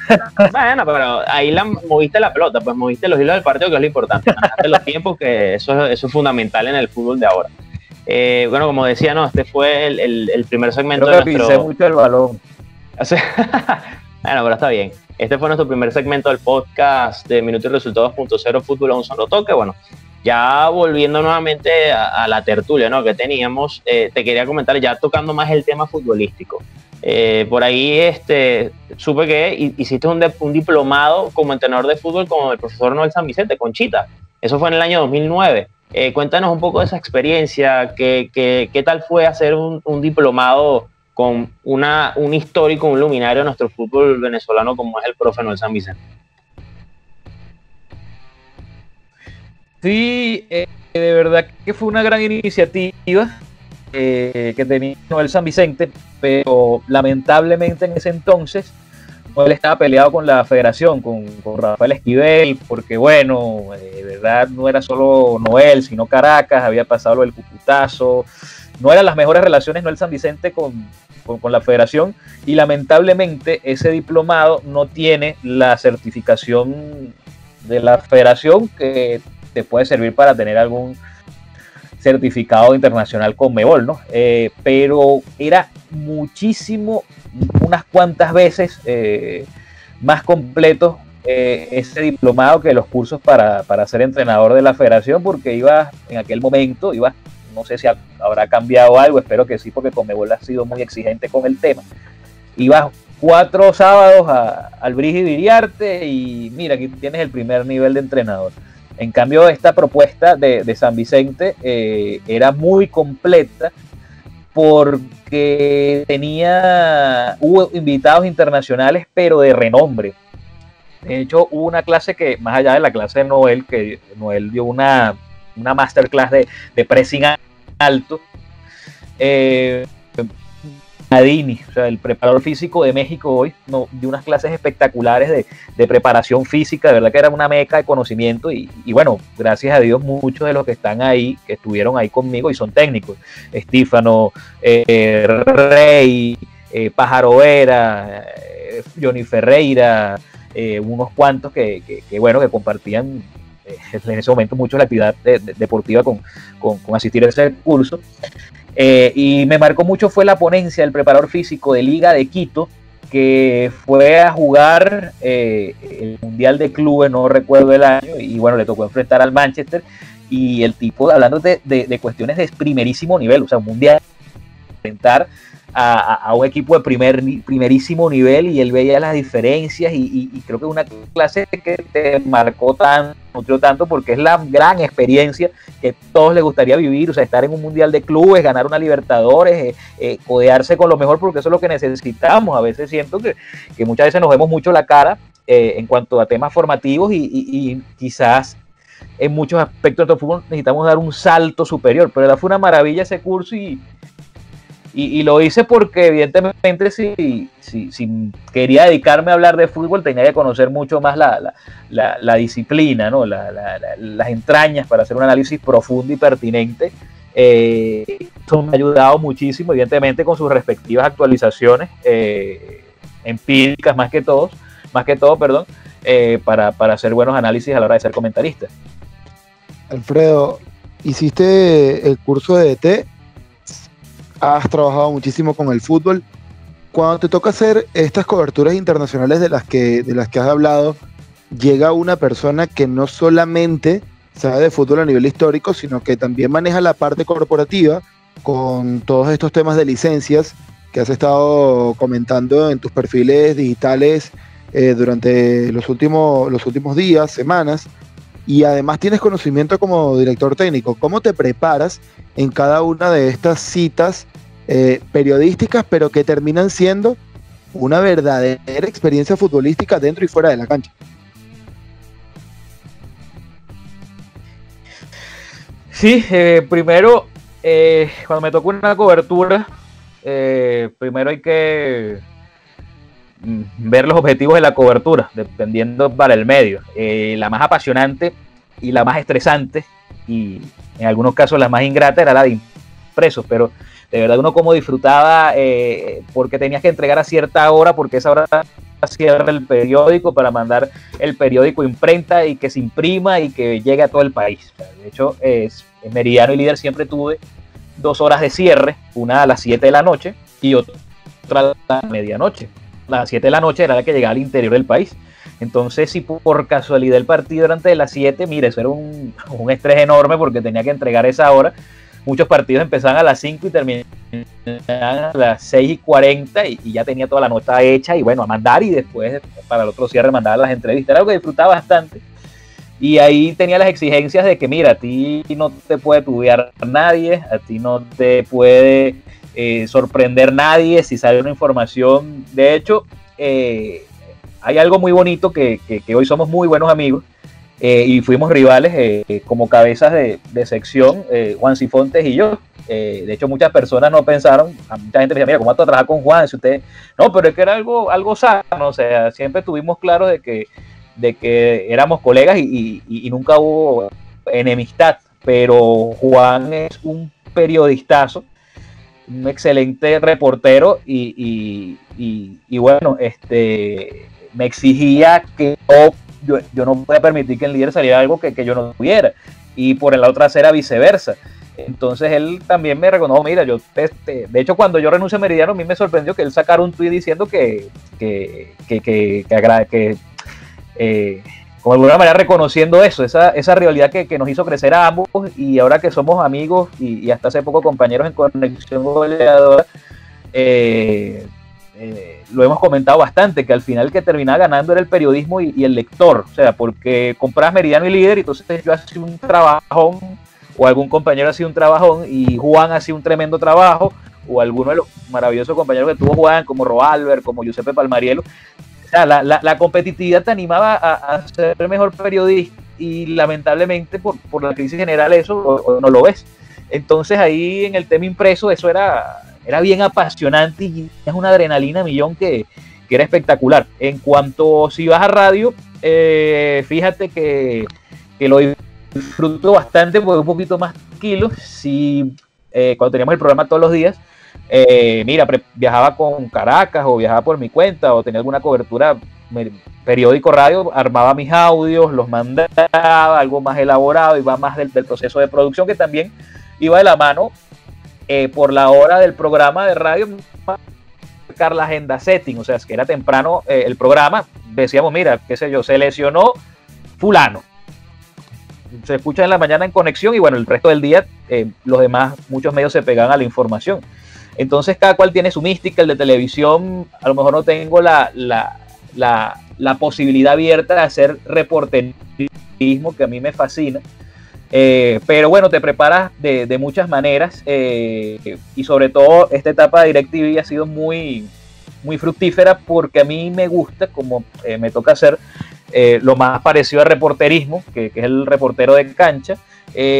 Bueno, pero ahí moviste la pelota, pues moviste los hilos del partido, que es lo importante. Manejaste los tiempos, que eso es fundamental en el fútbol de ahora. Bueno, como decía, no, este fue el primer segmento Creo que de nuestro... pisé mucho el balón. Bueno, pero está bien. Este fue nuestro primer segmento del podcast de Minuto y Resultado 2.0, Fútbol a un solo toque. Bueno, ya volviendo nuevamente a la tertulia, ¿no?, que teníamos, te quería comentar, ya tocando más el tema futbolístico. Por ahí supe que hiciste un diplomado como entrenador de fútbol con el profesor Noel San Vicente, con Chita. Eso fue en el año 2009. Cuéntanos un poco de esa experiencia, qué tal fue hacer un diplomado con un histórico, un luminario de nuestro fútbol venezolano como es el profe Noel San Vicente. Sí, de verdad que fue una gran iniciativa que tenía Noel San Vicente, pero lamentablemente en ese entonces Noel estaba peleado con la federación, con Rafael Esquivel, porque bueno, de verdad no era solo Noel, sino Caracas, había pasado lo del Cúcutazo, no eran las mejores relaciones Noel San Vicente con la federación, y lamentablemente ese diplomado no tiene la certificación de la federación que te puede servir para tener algún certificado internacional Conmebol, ¿no? Pero era muchísimo, unas cuantas veces más completo ese diplomado que los cursos para ser entrenador de la federación, porque en aquel momento no sé si habrá cambiado algo, espero que sí, porque Conmebol ha sido muy exigente con el tema. Ibas 4 sábados al Brígido Iriarte y mira, aquí tienes el primer nivel de entrenador. En cambio, esta propuesta de San Vicente era muy completa porque hubo invitados internacionales, pero de renombre. De hecho, hubo una clase que, más allá de la clase de Noel, que Noel dio una masterclass de pressing alto, Nadini, o sea, el preparador físico de México hoy, dio unas clases espectaculares de preparación física, de verdad que era una meca de conocimiento, y bueno, gracias a Dios muchos de los que están ahí, que estuvieron ahí conmigo y son técnicos, Estífano, Rey, Pájaro Vera, Johnny Ferreira, unos cuantos que bueno, que compartían en ese momento mucho la actividad deportiva con asistir a ese curso. Y me marcó mucho fue la ponencia del preparador físico de Liga de Quito, que fue a jugar el Mundial de Clubes, no recuerdo el año, y bueno, le tocó enfrentar al Manchester, y el tipo, hablando de cuestiones de primerísimo nivel, o sea, un Mundial, enfrentar a un equipo de primerísimo nivel, y él veía las diferencias, y creo que es una clase que te marcó nutrió tanto, porque es la gran experiencia que todos les gustaría vivir, o sea, estar en un Mundial de Clubes, ganar una Libertadores, codearse con lo mejor, porque eso es lo que necesitamos. A veces siento que muchas veces nos vemos mucho la cara en cuanto a temas formativos, y quizás en muchos aspectos de nuestro fútbol necesitamos dar un salto superior, pero fue una maravilla ese curso, y lo hice porque evidentemente si quería dedicarme a hablar de fútbol tenía que conocer mucho más la disciplina, ¿no? Las entrañas para hacer un análisis profundo y pertinente. Eso me ha ayudado muchísimo, evidentemente con sus respectivas actualizaciones empíricas más que todo, para hacer buenos análisis a la hora de ser comentarista. Alfredo, hiciste el curso de DT, has trabajado muchísimo con el fútbol. Cuando te toca hacer estas coberturas internacionales de las que has hablado, llega una persona que no solamente sabe de fútbol a nivel histórico, sino que también maneja la parte corporativa con todos estos temas de licencias que has estado comentando en tus perfiles digitales durante los últimos días, semanas, y además tienes conocimiento como director técnico. ¿Cómo te preparas en cada una de estas citas periodísticas, pero que terminan siendo una verdadera experiencia futbolística dentro y fuera de la cancha? Sí, primero, cuando me tocó una cobertura, primero hay que ver los objetivos de la cobertura, dependiendo para el medio. La más apasionante y la más estresante, y en algunos casos la más ingrata, era la de impresos, pero de verdad uno como disfrutaba, porque tenías que entregar a cierta hora, porque esa hora cierra el periódico para mandar el periódico a imprenta y que se imprima y que llegue a todo el país. De hecho, en Meridiano y Líder siempre tuve 2 horas de cierre, una a las 7 de la noche y otra a la medianoche. A las 7 de la noche era la que llegaba al interior del país. Entonces, si por casualidad el partido era antes de las 7, mire, eso era un estrés enorme porque tenía que entregar esa hora. Muchos partidos empezaban a las 5 y terminaban a las 6:40 y ya tenía toda la nota hecha y bueno, a mandar, y después para el otro cierre mandaba las entrevistas. Era algo que disfrutaba bastante. Y ahí tenía las exigencias de que, mira, a ti no te puede tubear nadie, a ti no te puede sorprender nadie si sale una información. De hecho, hay algo muy bonito que hoy somos muy buenos amigos, y fuimos rivales como cabezas de sección, Juan Cifontes y yo. De hecho, muchas personas no pensaron, mucha gente me decía, mira, ¿cómo vas a trabajar con Juan? Si usted... No, pero es que era algo sano, o sea, siempre tuvimos claro de que éramos colegas y nunca hubo enemistad, pero Juan es un periodistazo, un excelente reportero y bueno, me exigía que yo no podía permitir que en Líder saliera algo que yo no tuviera, y por la otra era viceversa. Entonces él también me reconoció, mira, de hecho cuando yo renuncié a Meridiano, a mí me sorprendió que él sacara un tuit diciendo que como de alguna manera reconociendo eso, esa rivalidad que nos hizo crecer a ambos, y ahora que somos amigos y hasta hace poco compañeros en Conexión Goleadora, lo hemos comentado bastante, que al final el que terminaba ganando era el periodismo y el lector, o sea, porque comprabas Meridiano y Líder, y entonces yo hacía un trabajón, o algún compañero hacía un trabajón, y Juan hacía un tremendo trabajo, o alguno de los maravillosos compañeros que tuvo Juan, como Roalber, como Giuseppe Palmariello. O sea, la competitividad te animaba a ser mejor periodista, y lamentablemente por la crisis general eso no lo ves. Entonces ahí en el tema impreso eso era bien apasionante, y es una adrenalina a millón que era espectacular. En cuanto si vas a radio, fíjate que lo disfruto bastante porque es un poquito más tranquilo. Si, cuando teníamos el programa todos los días, mira, viajaba con Caracas o viajaba por mi cuenta o tenía alguna cobertura periódico radio, armaba mis audios, los mandaba, algo más elaborado, iba más del proceso de producción, que también iba de la mano por la hora del programa de radio, marcar la agenda setting, o sea, es que era temprano el programa, decíamos, mira, qué sé yo, se lesionó fulano, se escucha en la mañana en Conexión, y bueno, el resto del día los demás, muchos medios se pegan a la información. Entonces cada cual tiene su mística. El de televisión, a lo mejor no tengo la posibilidad abierta de hacer reporterismo, que a mí me fascina, pero bueno, te preparas de muchas maneras, y sobre todo esta etapa de DirecTV ha sido muy, muy fructífera, porque a mí me gusta, como me toca hacer lo más parecido al reporterismo, que es el reportero de cancha,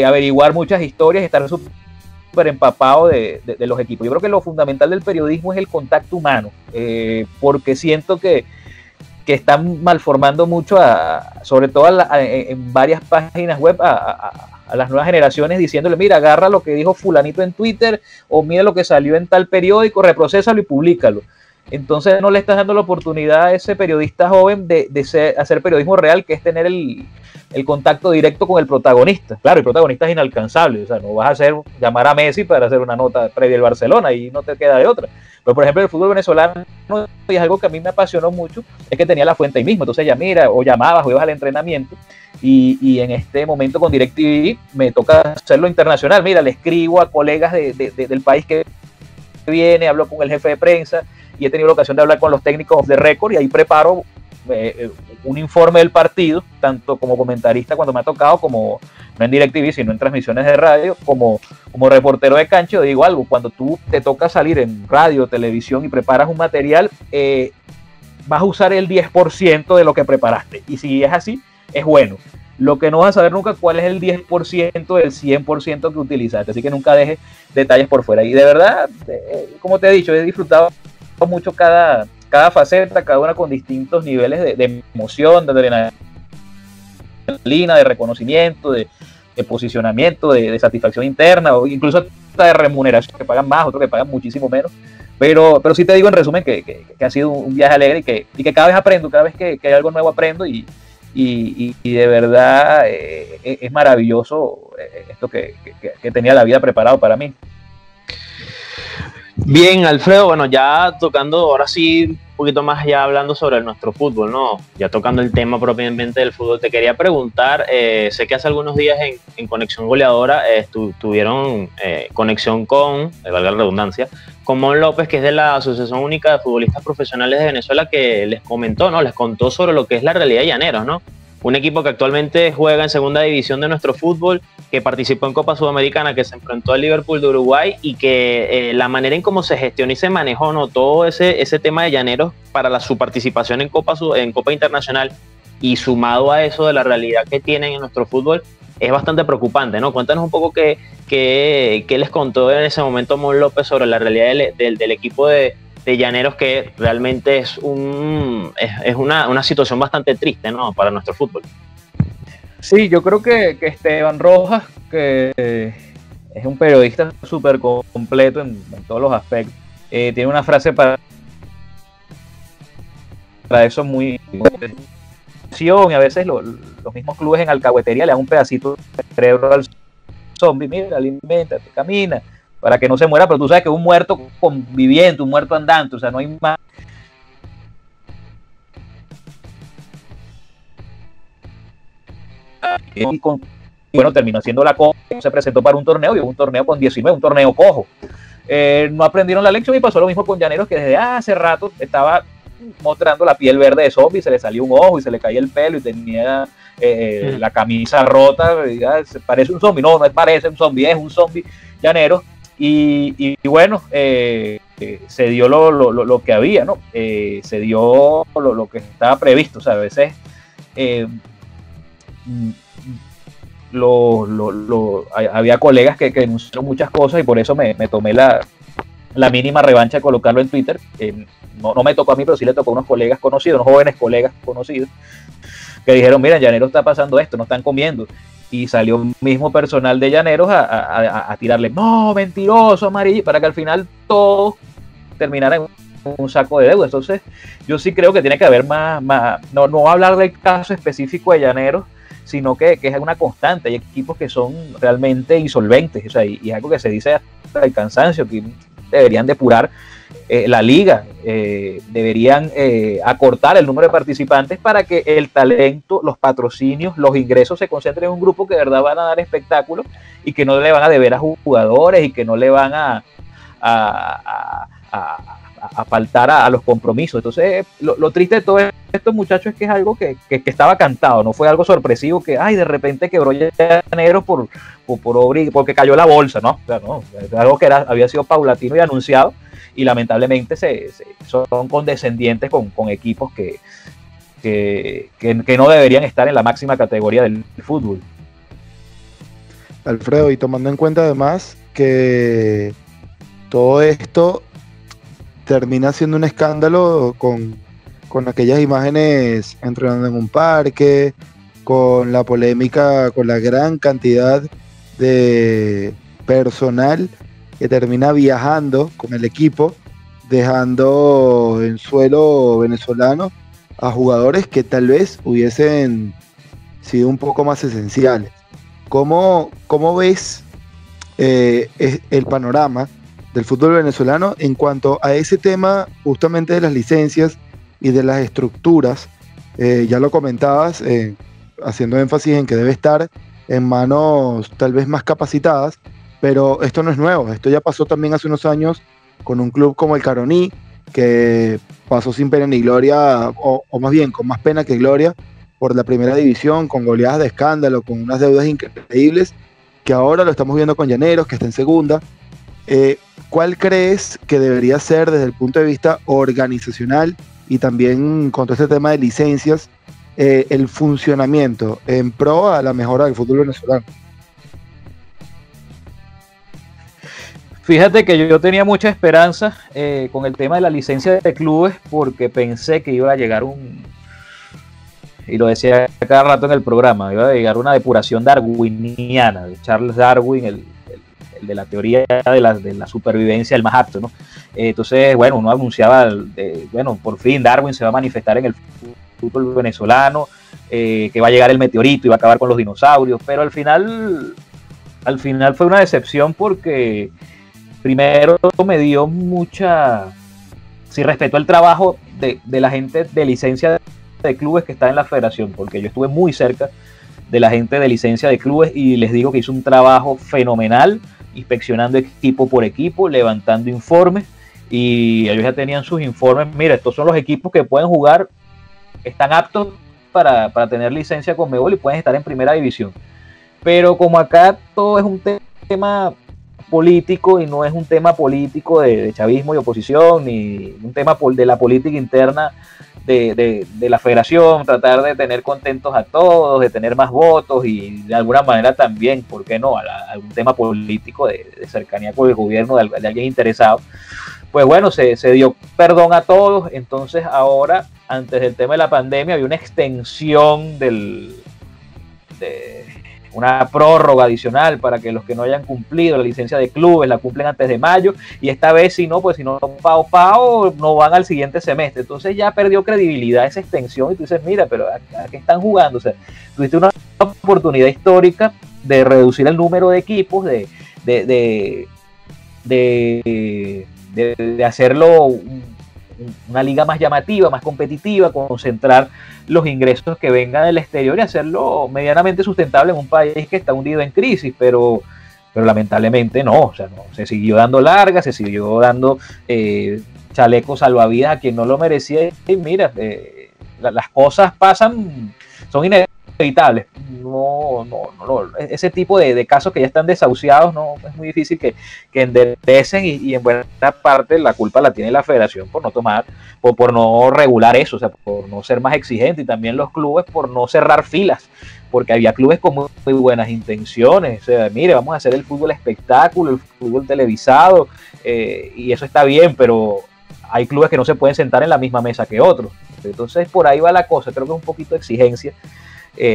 averiguar muchas historias, estar súper empapado de los equipos. Yo creo que lo fundamental del periodismo es el contacto humano, porque siento que están malformando mucho, sobre todo en varias páginas web, a las nuevas generaciones, diciéndole, mira, agarra lo que dijo fulanito en Twitter, o mira lo que salió en tal periódico, reprocésalo y públicalo. entonces no le estás dando la oportunidad a ese periodista joven de hacer periodismo real, que es tener el contacto directo con el protagonista. Claro, el protagonista es inalcanzable, o sea, no vas a llamar a Messi para hacer una nota previa al Barcelona y no te queda de otra. Pero, por ejemplo, el fútbol venezolano, y es algo que a mí me apasionó mucho, es que tenía la fuente ahí mismo. Entonces ya mira, o llamabas o ibas al entrenamiento, y en este momento con DirecTV me toca hacerlo internacional. Mira, le escribo a colegas del país que viene, hablo con el jefe de prensa, y he tenido la ocasión de hablar con los técnicos off the record, y ahí preparo un informe del partido, tanto como comentarista cuando me ha tocado, como no en DirecTV, sino en transmisiones de radio, como reportero de cancha. Digo algo, cuando tú te toca salir en radio, televisión y preparas un material, vas a usar el 10% de lo que preparaste, y si es así, es bueno. Lo que no vas a saber nunca cuál es el 10% del 100% que utilizaste, así que nunca dejes detalles por fuera. Y de verdad, como te he dicho, he disfrutado mucho cada faceta, cada una con distintos niveles de emoción, de adrenalina, de reconocimiento, de posicionamiento, de satisfacción interna, o incluso hasta de remuneración, que pagan más, otros que pagan muchísimo menos. Pero sí te digo en resumen que ha sido un viaje alegre, y que cada vez aprendo, cada vez que hay algo nuevo aprendo, y de verdad es maravilloso esto que tenía la vida preparado para mí. Bien, Alfredo, bueno, ya tocando ahora sí un poquito más, ya hablando sobre nuestro fútbol, ¿no? Ya tocando el tema propiamente del fútbol, te quería preguntar, sé que hace algunos días en Conexión Goleadora tuvieron conexión con, valga la redundancia, con Mon López, que es de la Asociación Única de Futbolistas Profesionales de Venezuela, que les comentó, ¿no? Les contó sobre lo que es la realidad de Llaneros, ¿no? Un equipo que actualmente juega en segunda división de nuestro fútbol, que participó en Copa Sudamericana, que se enfrentó al Liverpool de Uruguay, y que la manera en cómo se gestionó y se manejó, ¿no? Todo ese tema de Llaneros para su participación en Copa Internacional, y sumado a eso de la realidad que tienen en nuestro fútbol, es bastante preocupante, ¿no? Cuéntanos un poco qué les contó en ese momento Mon López sobre la realidad del equipo de Llaneros, que realmente es una situación bastante triste, ¿no? Para nuestro fútbol. Sí, yo creo que Esteban Rojas, que es un periodista súper completo en todos los aspectos, tiene una frase para eso muy... Y a veces los mismos clubes en alcahuetería le dan un pedacito de cerebro al zombie: mira, aliméntate, camina, para que no se muera. Pero tú sabes que un muerto conviviente, un muerto andante, o sea, no hay más. Y bueno, terminó haciendo la copa, se presentó para un torneo, y un torneo con 19, un torneo cojo. No aprendieron la lección, y pasó lo mismo con Llaneros, que desde hace rato estaba mostrando la piel verde de zombie, se le salió un ojo y se le caía el pelo, y tenía la camisa rota, y parece un zombie. No parece un zombie, es un zombie llanero. Y bueno, se dio lo que había, ¿no? Se dio lo que estaba previsto. O sea, a veces había colegas que denunciaron muchas cosas, y por eso me tomé la mínima revancha de colocarlo en Twitter. No me tocó a mí, pero sí le tocó a unos colegas conocidos, unos jóvenes colegas conocidos, que dijeron: mira, en Llaneros está pasando esto, no están comiendo. Y salió el mismo personal de Llaneros a tirarle: no, mentiroso, amarillo, para que al final todos terminaran en un saco de deuda. Entonces yo sí creo que tiene que haber más no hablar del caso específico de Llaneros, sino que es una constante. Hay equipos que son realmente insolventes, o sea, y es algo que se dice hasta el cansancio, que deberían depurar la liga, deberían acortar el número de participantes para que el talento, los patrocinios, los ingresos se concentren en un grupo que de verdad van a dar espectáculo, y que no le van a deber a jugadores, y que no le van a faltar a los compromisos. Entonces lo triste de todo esto, muchachos, es que es algo que estaba cantado, no fue algo sorpresivo, que de repente quebró Llaneros porque cayó la bolsa, ¿no? O sea, no, es algo que había sido paulatino y anunciado, y lamentablemente son condescendientes con equipos que no deberían estar en la máxima categoría del fútbol. Alfredo, y tomando en cuenta además que todo esto termina siendo un escándalo con aquellas imágenes entrenando en un parque, con la polémica, con la gran cantidad de personal que termina viajando con el equipo dejando en suelo venezolano a jugadores que tal vez hubiesen sido un poco más esenciales. ¿Cómo ves el panorama del fútbol venezolano en cuanto a ese tema justamente de las licencias y de las estructuras? Ya lo comentabas, haciendo énfasis en que debe estar en manos tal vez más capacitadas, pero esto no es nuevo, esto ya pasó también hace unos años con un club como el Caroní, que pasó sin pena ni gloria, o más bien con más pena que gloria, por la primera división, con goleadas de escándalo, con unas deudas increíbles, que ahora lo estamos viendo con Llaneros, que está en segunda. ¿Cuál crees que debería ser desde el punto de vista organizacional y también con todo este tema de licencias, el funcionamiento en pro a la mejora del fútbol venezolano? Fíjate que yo tenía mucha esperanza con el tema de la licencia de clubes, porque pensé que iba a llegar y lo decía cada rato en el programa, iba a llegar una depuración darwiniana, de Charles Darwin, el de la teoría de la supervivencia, el más apto, ¿no? Entonces, bueno, uno anunciaba, bueno, por fin Darwin se va a manifestar en el fútbol venezolano, que va a llegar el meteorito y va a acabar con los dinosaurios, pero al final fue una decepción, porque primero me dio sí respetó el trabajo de la gente de licencia de clubes que está en la federación, porque yo estuve muy cerca de la gente de licencia de clubes y les digo que hizo un trabajo fenomenal, inspeccionando equipo por equipo, levantando informes, y ellos ya tenían sus informes. Mira, estos son los equipos que pueden jugar, están aptos para tener licencia con Conmebol y pueden estar en primera división. Pero como acá todo es un tema político y no es un tema político de chavismo y oposición, ni un tema de la política interna de la federación, tratar de tener contentos a todos, de tener más votos y de alguna manera también, ¿por qué no?, algún tema político de cercanía con el gobierno, de alguien interesado. Pues bueno, se dio perdón a todos. Entonces ahora, antes del tema de la pandemia, había una extensión una prórroga adicional para que los que no hayan cumplido la licencia de clubes la cumplen antes de mayo, y esta vez si no pao, no van al siguiente semestre. Entonces ya perdió credibilidad esa extensión y tú dices, mira, pero ¿a qué están jugando? O sea, tuviste una oportunidad histórica de reducir el número de equipos, de hacerlo una liga más llamativa, más competitiva, concentrar los ingresos que vengan del exterior y hacerlo medianamente sustentable en un país que está hundido en crisis, pero lamentablemente no, o sea, no, se siguió dando largas, se siguió dando chalecos salvavidas a quien no lo merecía, y mira, las cosas pasan, son inevitables. No, ese tipo de casos que ya están desahuciados, no es muy difícil que enderecen, y en buena parte la culpa la tiene la federación por no tomar, por no regular eso, o sea, por no ser más exigente, y también los clubes por no cerrar filas, porque había clubes con muy buenas intenciones. O sea, mire, vamos a hacer el fútbol espectáculo, el fútbol televisado, y eso está bien, pero hay clubes que no se pueden sentar en la misma mesa que otros. Entonces por ahí va la cosa. Creo que es un poquito de exigencia,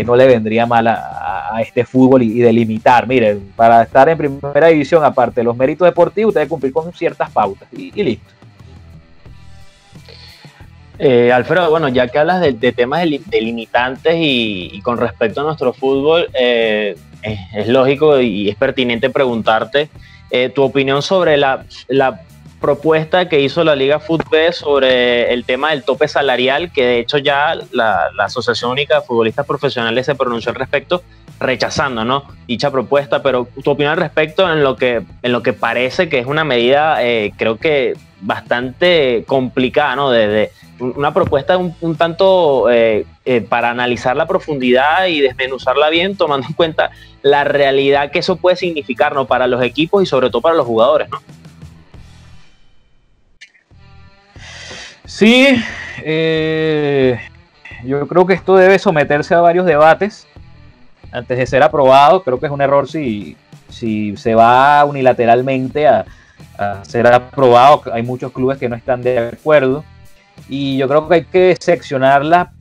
no le vendría mal a este fútbol, y delimitar, miren, para estar en primera división, aparte de los méritos deportivos, usted debe cumplir con ciertas pautas, y listo. Alfredo, bueno, ya que hablas de temas de limitantes y con respecto a nuestro fútbol, es lógico y es pertinente preguntarte tu opinión sobre la propuesta que hizo la Liga Fútbol sobre el tema del tope salarial, que de hecho ya la Asociación Única de Futbolistas Profesionales se pronunció al respecto, rechazando, ¿no?, dicha propuesta. Pero tu opinión al respecto, en lo que parece que es una medida, creo que bastante complicada, ¿no?, de una propuesta un tanto para analizar la profundidad y desmenuzarla bien, tomando en cuenta la realidad que eso puede significar, ¿no?, para los equipos y sobre todo para los jugadores, ¿no? Sí, yo creo que esto debe someterse a varios debates antes de ser aprobado. Creo que es un error si se va unilateralmente a ser aprobado. Hay muchos clubes que no están de acuerdo, y yo creo que hay que seccionarla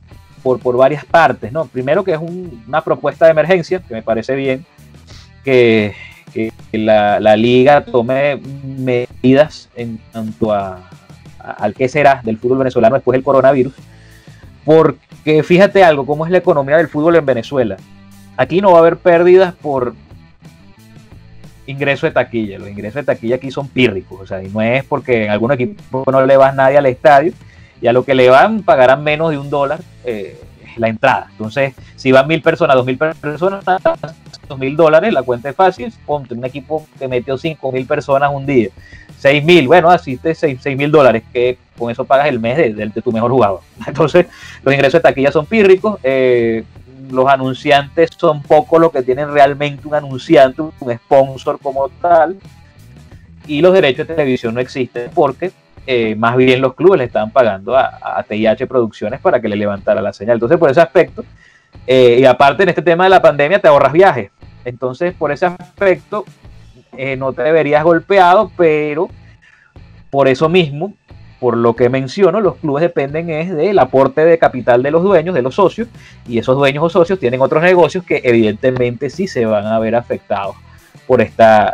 por varias partes, ¿no? Primero, que es una propuesta de emergencia, que me parece bien que la liga tome medidas en cuanto a al qué será del fútbol venezolano después del coronavirus, porque fíjate algo, cómo es la economía del fútbol en Venezuela. Aquí no va a haber pérdidas por ingreso de taquilla. Los ingresos de taquilla aquí son pírricos, o sea, y no es porque en algún equipo no le va nadie al estadio, y a lo que le van pagarán menos de $1 la entrada. Entonces, si van 1.000 personas, 2.000 personas, $2.000, la cuenta es fácil. Ponte un equipo que metió 5.000 personas un día, 6.000, bueno, asiste $6.000, que con eso pagas el mes de tu mejor jugador. Entonces, los ingresos de taquilla son pírricos. Los anunciantes son pocos los que tienen realmente un anunciante, un sponsor como tal, y los derechos de televisión no existen porque más bien los clubes le estaban pagando a TIH Producciones para que le levantara la señal. Entonces, por ese aspecto, y aparte en este tema de la pandemia te ahorras viajes. Entonces, por ese aspecto, no te verías golpeado, pero por eso mismo, por lo que menciono, los clubes dependen es del aporte de capital de los dueños, de los socios, y esos dueños o socios tienen otros negocios que evidentemente sí se van a ver afectados por esta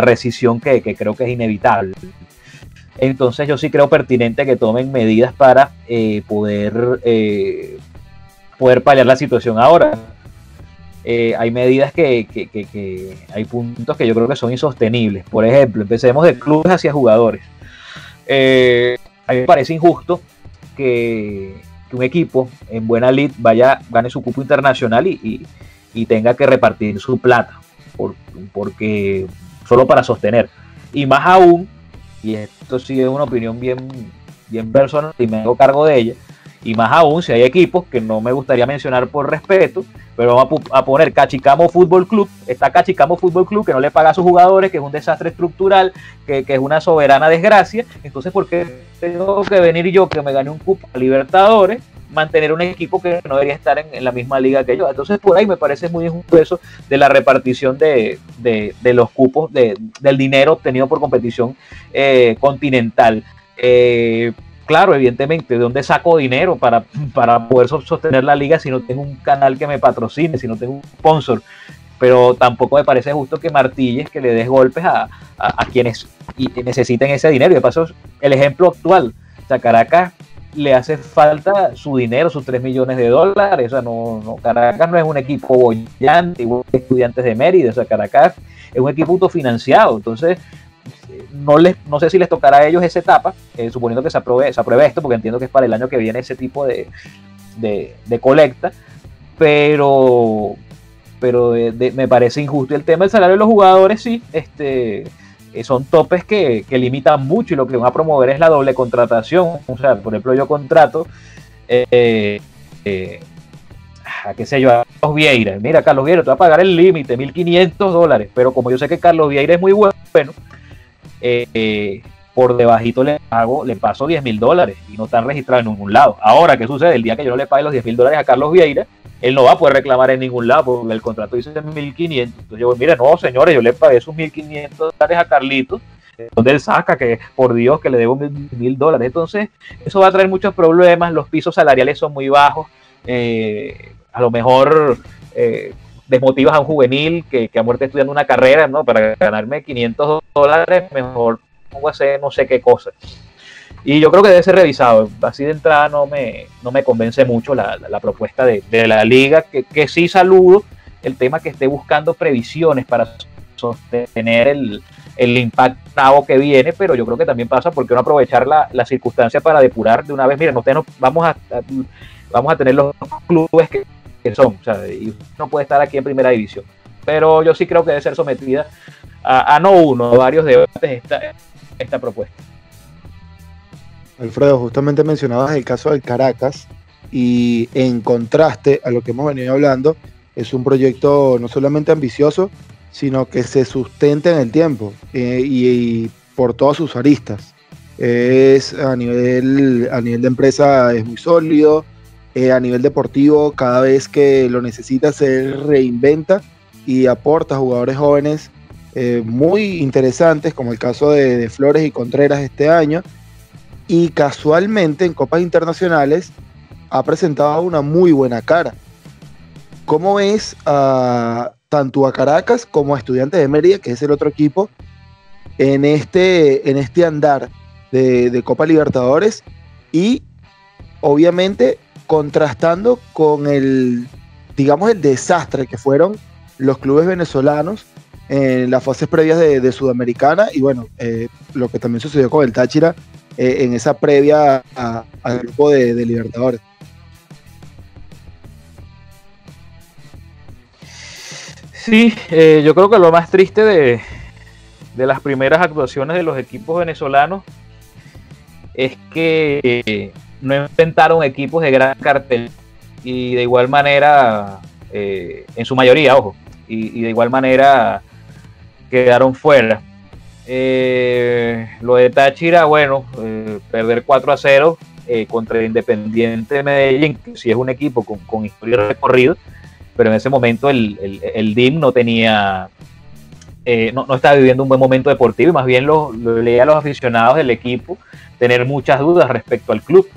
rescisión que creo que es inevitable. Entonces yo sí creo pertinente que tomen medidas para poder paliar la situación ahora. Hay medidas hay puntos que yo creo que son insostenibles. Por ejemplo, empecemos de clubes hacia jugadores. A mí me parece injusto que un equipo en buena lid gane su cupo internacional y tenga que repartir su plata porque solo para sostener. Y más aún, y esto sí es una opinión bien personal y me hago cargo de ella, y más aún si hay equipos que no me gustaría mencionar por respeto, pero vamos a poner Cachicamo Fútbol Club. Está Cachicamo Fútbol Club, que no le paga a sus jugadores, que es un desastre estructural, que es una soberana desgracia. Entonces, ¿por qué tengo que venir yo, que me gane un cupo a Libertadores, mantener un equipo que no debería estar en la misma liga que yo? Entonces, por ahí me parece muy injusto eso de la repartición de los cupos, del dinero obtenido por competición continental. Claro, evidentemente, ¿de dónde saco dinero para poder sostener la liga si no tengo un canal que me patrocine, si no tengo un sponsor? Pero tampoco me parece justo que martilles, que le des golpes a quienes necesiten ese dinero. Y de paso, el ejemplo actual, o sea, Caracas le hace falta su dinero, sus $3 millones. O sea, Caracas no es un equipo bollante, igual que Estudiantes de Mérida. O sea, Caracas es un equipo autofinanciado. Entonces, no sé si les tocará a ellos esa etapa, suponiendo que se apruebe esto, porque entiendo que es para el año que viene ese tipo de colecta, pero me parece injusto. Y el tema del salario de los jugadores, sí, son topes que limitan mucho, y lo que van a promover es la doble contratación. O sea, por ejemplo, yo contrato a qué sé yo, a Carlos Vieira. Mira, Carlos Vieira, te va a pagar el límite, $1.500, pero como yo sé que Carlos Vieira es muy bueno, por debajito le paso $10.000 y no están registrados en ningún lado. Ahora, ¿qué sucede? El día que yo no le pague los $10.000 a Carlos Vieira, él no va a poder reclamar en ningún lado porque el contrato dice $1.500. Entonces yo, mire, no, señores, yo le pagué esos $1.500 a Carlitos, donde él saca que, por Dios, que le debo $1.000. Entonces, eso va a traer muchos problemas. Los pisos salariales son muy bajos. A lo mejor desmotivas a un juvenil que a muerte estudiando una carrera, ¿no? Para ganarme $500, mejor pongo a hacer no sé qué cosa. Y yo creo que debe ser revisado. Así de entrada no me convence mucho la propuesta de la liga, que sí saludo el tema que esté buscando previsiones para sostener el impacto que viene, pero yo creo que también pasa porque no aprovechar la circunstancia para depurar de una vez. Miren, ustedes vamos a tener los clubes que son, o sea, y no puede estar aquí en primera división, pero yo sí creo que debe ser sometida a no uno, a varios debates esta propuesta. Alfredo, justamente mencionabas el caso del Caracas, y en contraste a lo que hemos venido hablando, es un proyecto no solamente ambicioso, sino que se sustenta en el tiempo, y por todas sus aristas. A nivel de empresa es muy sólido. A nivel deportivo, cada vez que lo necesita se reinventa y aporta jugadores jóvenes muy interesantes, como el caso de Flores y Contreras este año, y casualmente en copas internacionales ha presentado una muy buena cara. ¿Cómo ves tanto a Caracas como a Estudiantes de Mérida, que es el otro equipo, en este andar de Copa Libertadores y obviamente contrastando con el desastre que fueron los clubes venezolanos en las fases previas de Sudamericana y bueno, lo que también sucedió con el Táchira en esa previa al grupo de Libertadores. Sí, yo creo que lo más triste de las primeras actuaciones de los equipos venezolanos es que no enfrentaron equipos de gran cartel y de igual manera, en su mayoría, ojo, y de igual manera quedaron fuera. Lo de Táchira, bueno, perder 4-0 contra el Independiente de Medellín, que sí es un equipo con historia y recorrido, pero en ese momento el DIM no tenía, no estaba viviendo un buen momento deportivo y más bien lo leía a los aficionados del equipo tener muchas dudas respecto al club.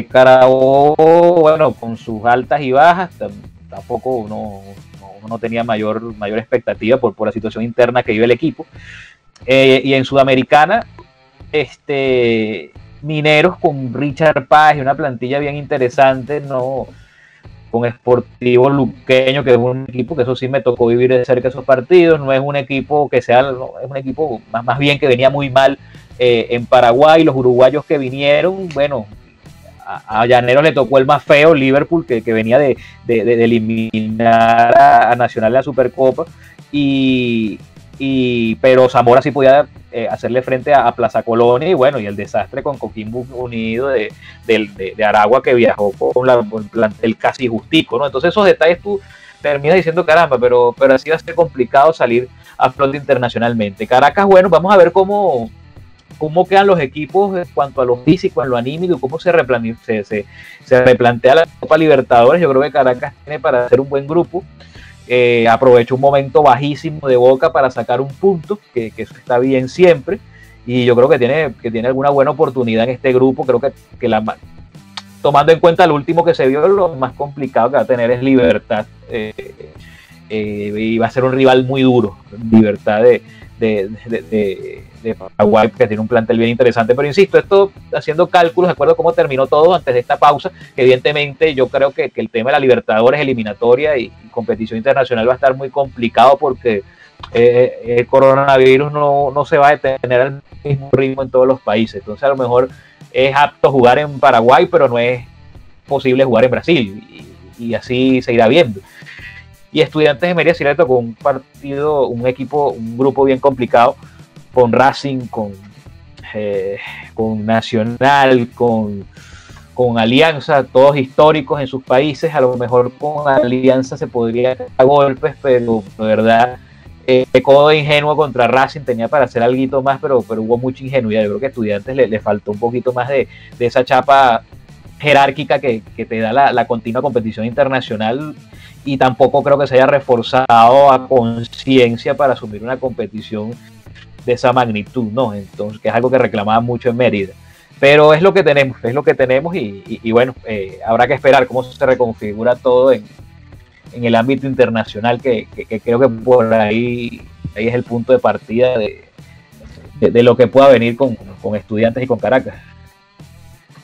Carabobo, bueno, con sus altas y bajas, tampoco no tenía mayor expectativa por la situación interna que vive el equipo. Y en Sudamericana, Mineros con Richard Páez y una plantilla bien interesante, con Sportivo Luqueño, que es un equipo que eso sí me tocó vivir de cerca esos partidos, no es un equipo que sea, es un equipo más bien que venía muy mal en Paraguay. Los uruguayos que vinieron, bueno, a Llaneros le tocó el más feo, Liverpool, que venía de eliminar a Nacional en la Supercopa, pero Zamora sí podía hacerle frente a Plaza Colonia, y bueno, y el desastre con Coquimbo Unido de Aragua, que viajó con el casi justico, ¿no? Entonces esos detalles tú terminas diciendo, caramba, pero así va a ser complicado salir a flote internacionalmente. Caracas, bueno, vamos a ver cómo quedan los equipos en cuanto a lo físico, en lo anímico, cómo se replantea la Copa Libertadores. Yo creo que Caracas tiene para hacer un buen grupo. Aprovechó un momento bajísimo de Boca para sacar un punto, que eso está bien siempre, y yo creo que tiene alguna buena oportunidad en este grupo. Creo que tomando en cuenta lo último que se vio, lo más complicado que va a tener es Libertad, y va a ser un rival muy duro, Libertad de Paraguay, que tiene un plantel bien interesante. Pero insisto, esto haciendo cálculos de acuerdo a cómo terminó todo antes de esta pausa, que evidentemente yo creo que el tema de la Libertadores eliminatoria y competición internacional va a estar muy complicado, porque el coronavirus no se va a detener al mismo ritmo en todos los países. Entonces a lo mejor es apto jugar en Paraguay, pero no es posible jugar en Brasil, y así se irá viendo. Y Estudiantes de Mérida sí le tocó un grupo bien complicado, con Racing, con Nacional, con Alianza, todos históricos en sus países. A lo mejor con Alianza se podría dar golpes, pero de verdad, pecó de ingenuo contra Racing, tenía para hacer algo más, pero hubo mucha ingenuidad. Yo creo que a Estudiantes le faltó un poquito más de esa chapa jerárquica que te da la continua competición internacional, y tampoco creo que se haya reforzado a conciencia para asumir una competición de esa magnitud, ¿no? Entonces, que es algo que reclamaba mucho en Mérida. Pero es lo que tenemos, y bueno, habrá que esperar cómo se reconfigura todo en el ámbito internacional, que creo que por ahí es el punto de partida de lo que pueda venir con Estudiantes y con Caracas.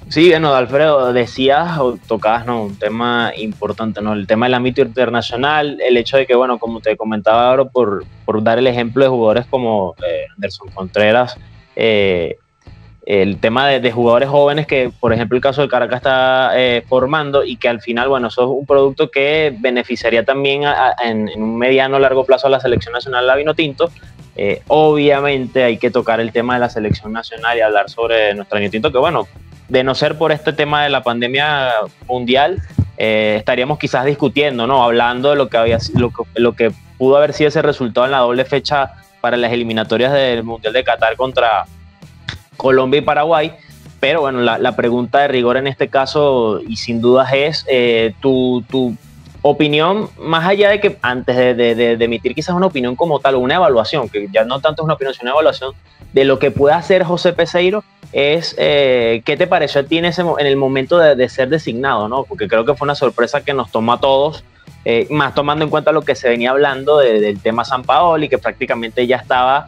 Sí, bueno, Alfredo, decías o tocabas, ¿no?, un tema importante, ¿no? El tema del ámbito internacional, el hecho de que, bueno, como te comentaba ahora, por dar el ejemplo de jugadores como Anderson Contreras, el tema de jugadores jóvenes que, por ejemplo, el caso de Caracas está formando, y que al final, bueno, eso es un producto que beneficiaría también en un mediano o largo plazo a la selección nacional la Vinotinto. Obviamente hay que tocar el tema de la selección nacional y hablar sobre nuestra Vinotinto, que bueno, de no ser por este tema de la pandemia mundial, estaríamos quizás discutiendo, ¿no?, hablando de lo que pudo haber sido ese resultado en la doble fecha para las eliminatorias del Mundial de Qatar contra Colombia y Paraguay. Pero bueno, la pregunta de rigor en este caso, y sin dudas, es tu opinión, más allá de que antes de emitir quizás una opinión como tal, o una evaluación, que ya no tanto es una opinión, sino una evaluación de lo que puede hacer José Peseiro, es ¿qué te pareció a ti en el momento de ser designado, ¿no? Porque creo que fue una sorpresa que nos tomó a todos, más tomando en cuenta lo que se venía hablando del tema Sampaoli, que prácticamente ya estaba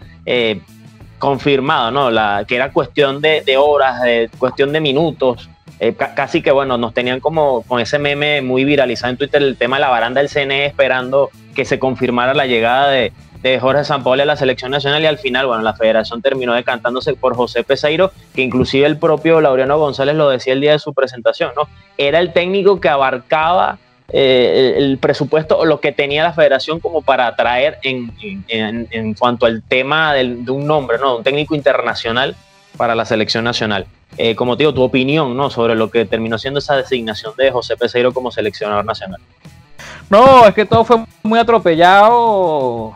confirmado, ¿no? Que era cuestión de horas, cuestión de minutos. Casi que, bueno, nos tenían como con ese meme muy viralizado en Twitter, el tema de la baranda del CNE esperando que se confirmara la llegada de Jorge Sampaoli a la selección nacional, y al final, bueno, la federación terminó decantándose por José Peseiro, que inclusive el propio Laureano González lo decía el día de su presentación, ¿no? Era el técnico que abarcaba el presupuesto o lo que tenía la federación como para atraer en cuanto al tema de un nombre, ¿no? Un técnico internacional para la selección nacional. Como te digo, tu opinión, ¿no? Sobre lo que terminó siendo esa designación de José Peseiro como seleccionador nacional. No, es que todo fue muy atropellado,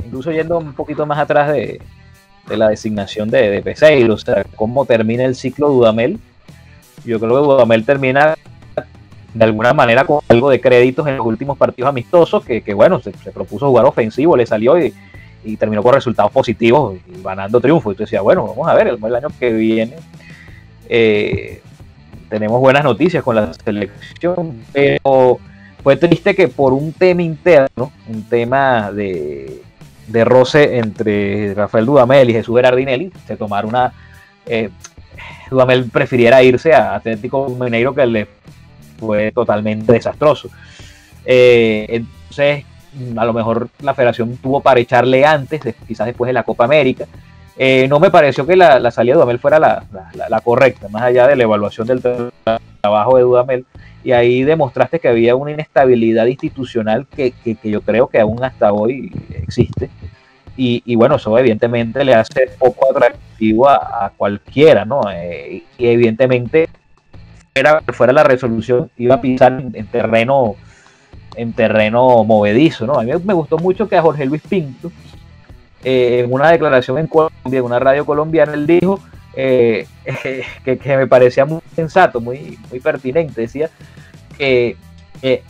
incluso yendo un poquito más atrás de la designación de Peseiro, o sea, cómo termina el ciclo Dudamel. Yo creo que Dudamel termina de alguna manera con algo de créditos en los últimos partidos amistosos, que bueno, se propuso jugar ofensivo, le salió y terminó con resultados positivos y ganando triunfo. Entonces decía, bueno, vamos a ver, el año que viene tenemos buenas noticias con la selección, pero fue triste que por un tema interno, un tema de roce entre Rafael Dudamel y Jesús Berardinelli, se tomara una... Dudamel prefiriera irse a Atlético Mineiro, que le fue totalmente desastroso. Entonces, a lo mejor la federación tuvo para echarle antes, quizás después de la Copa América. No me pareció que la salida de Dudamel fuera la correcta, más allá de la evaluación del trabajo de Dudamel, y ahí demostraste que había una inestabilidad institucional que yo creo que aún hasta hoy existe, y bueno, eso evidentemente le hace poco atractivo a cualquiera, ¿no? Y evidentemente fuera la resolución, iba a pisar en terreno movedizo, ¿no? A mí me gustó mucho que a Jorge Luis Pinto, en una declaración en Colombia, en una radio colombiana, él dijo que me parecía muy sensato, muy pertinente. Decía que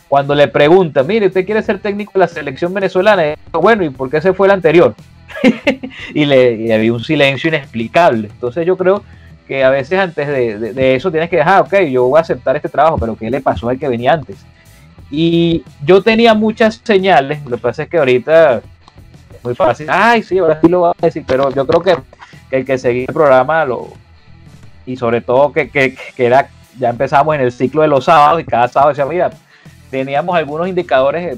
cuando le preguntan, mire, ¿usted quiere ser técnico de la selección venezolana? Y dijo, bueno, ¿y por qué se fue el anterior? y había un silencio inexplicable. Entonces yo creo que a veces antes de eso tienes que dejar, ok, yo voy a aceptar este trabajo, pero ¿qué le pasó al que venía antes? Y yo tenía muchas señales, lo que pasa es que ahorita es muy fácil, ay, sí, ahora sí lo voy a decir, pero yo creo que el que seguía el programa, y sobre todo que era, ya empezamos en el ciclo de los sábados, y cada sábado decía, mira, teníamos algunos indicadores,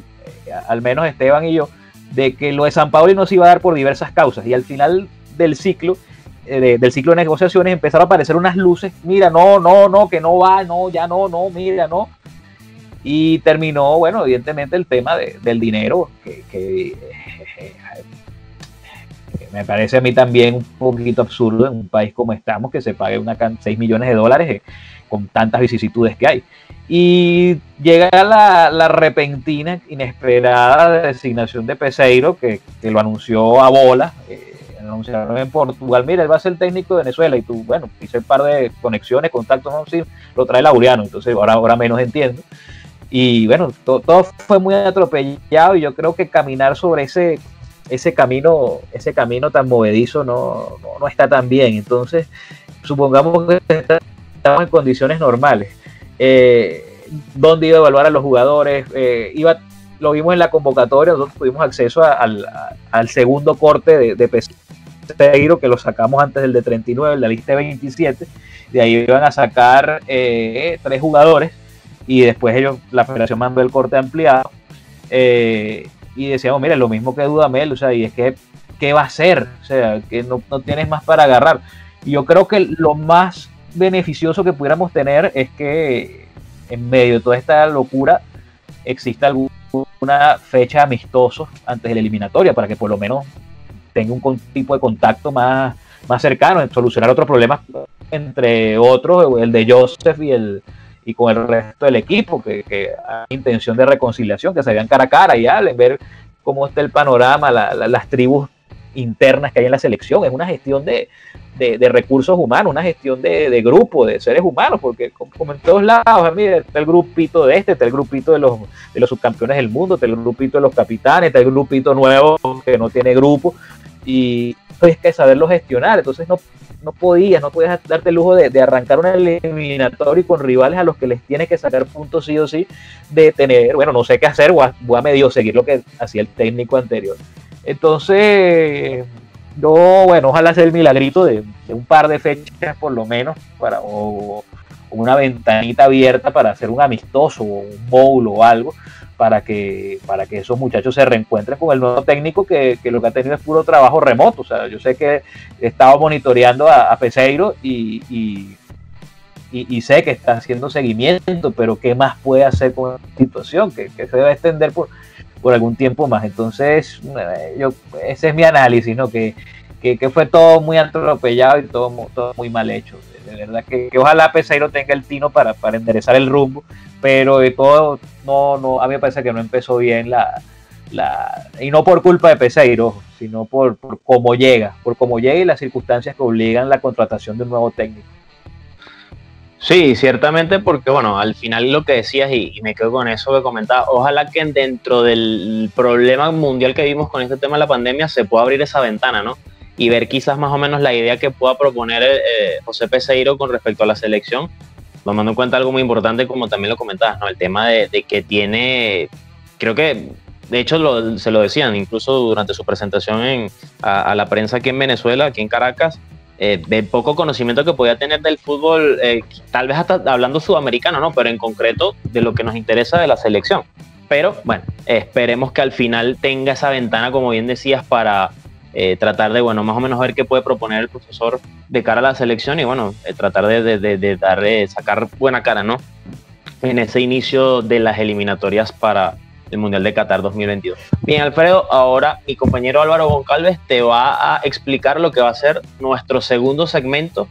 al menos Esteban y yo, de que lo de Sampaoli no se iba a dar por diversas causas, y al final del ciclo de negociaciones empezaron a aparecer unas luces, mira, no, que no va, no, ya no, mira, no. Y terminó, bueno, evidentemente el tema del dinero, que me parece a mí también un poquito absurdo en un país como estamos, que se pague 6 millones de dólares con tantas vicisitudes que hay. Y llega la repentina, inesperada designación de Peseiro, que lo anunció a bola, anunciaron en Portugal, mira, él va a ser el técnico de Venezuela, y tú, bueno, hice un par de conexiones, contactos, no, sí, lo trae Laureano, entonces ahora menos entiendo. Y bueno, todo fue muy atropellado, y yo creo que caminar sobre ese camino tan movedizo no está tan bien. Entonces, supongamos que estamos en condiciones normales. ¿Dónde iba a evaluar a los jugadores? Lo vimos en la convocatoria, nosotros tuvimos acceso al segundo corte de Peseiro, que lo sacamos antes del de 39, el de la lista de 27. De ahí iban a sacar 3 jugadores, y después la federación mandó el corte ampliado, y decíamos, mira, lo mismo que Dudamel, o sea, y es que, ¿qué va a hacer? O sea, que no tienes más para agarrar. Y yo creo que lo más beneficioso que pudiéramos tener es que en medio de toda esta locura exista alguna fecha amistosa antes de la eliminatoria, para que por lo menos tenga un tipo de contacto más cercano, en solucionar otros problemas, entre otros el de Joseph y con el resto del equipo, que hay intención de reconciliación, que se vean cara a cara y hablen, ver cómo está el panorama, las tribus internas que hay en la selección. Es una gestión de recursos humanos, una gestión de grupo, de seres humanos, porque como en todos lados, mira, está el grupito de está el grupito de los subcampeones del mundo, está el grupito de los capitanes, está el grupito nuevo que no tiene grupo, y hay que saberlo gestionar. Entonces no podías darte el lujo de arrancar una eliminatoria con rivales a los que les tienes que sacar puntos sí o sí, de tener, bueno, no sé qué hacer, voy a medio seguir lo que hacía el técnico anterior. Entonces, bueno, ojalá sea el milagrito de un par de fechas por lo menos, o una ventanita abierta para hacer un amistoso o un bowl o algo, para que esos muchachos se reencuentren con el nuevo técnico que lo que ha tenido es puro trabajo remoto. O sea, yo sé que he estado monitoreando a Peseiro y sé que está haciendo seguimiento, pero ¿qué más puede hacer con la situación? Que se debe extender por algún tiempo más. Entonces, ese es mi análisis, ¿no? Que fue todo muy atropellado y todo muy mal hecho. De verdad que ojalá Peseiro tenga el tino para enderezar el rumbo, pero de todo, no, a mí me parece que no empezó bien y no por culpa de Peseiro, sino por cómo llega y las circunstancias que obligan la contratación de un nuevo técnico. Sí, ciertamente, porque bueno, al final lo que decías, y me quedo con eso que comentaba, ojalá que dentro del problema mundial que vimos con este tema de la pandemia se pueda abrir esa ventana, ¿no? Y ver quizás más o menos la idea que pueda proponer José Peseiro con respecto a la selección, tomando en cuenta algo muy importante, como también lo comentabas, ¿no? El tema de que tiene, creo que, de hecho se lo decían, incluso durante su presentación a la prensa aquí en Venezuela, aquí en Caracas, de poco conocimiento que podía tener del fútbol, tal vez hasta hablando sudamericano, ¿no? Pero en concreto de lo que nos interesa de la selección. Pero bueno, esperemos que al final tenga esa ventana, como bien decías, para tratar de, bueno, más o menos ver qué puede proponer el profesor de cara a la selección y bueno, tratar de sacar buena cara, ¿no? En ese inicio de las eliminatorias para el Mundial de Qatar 2022. Bien, Alfredo, ahora mi compañero Álvaro Goncalves te va a explicar lo que va a ser nuestro segundo segmento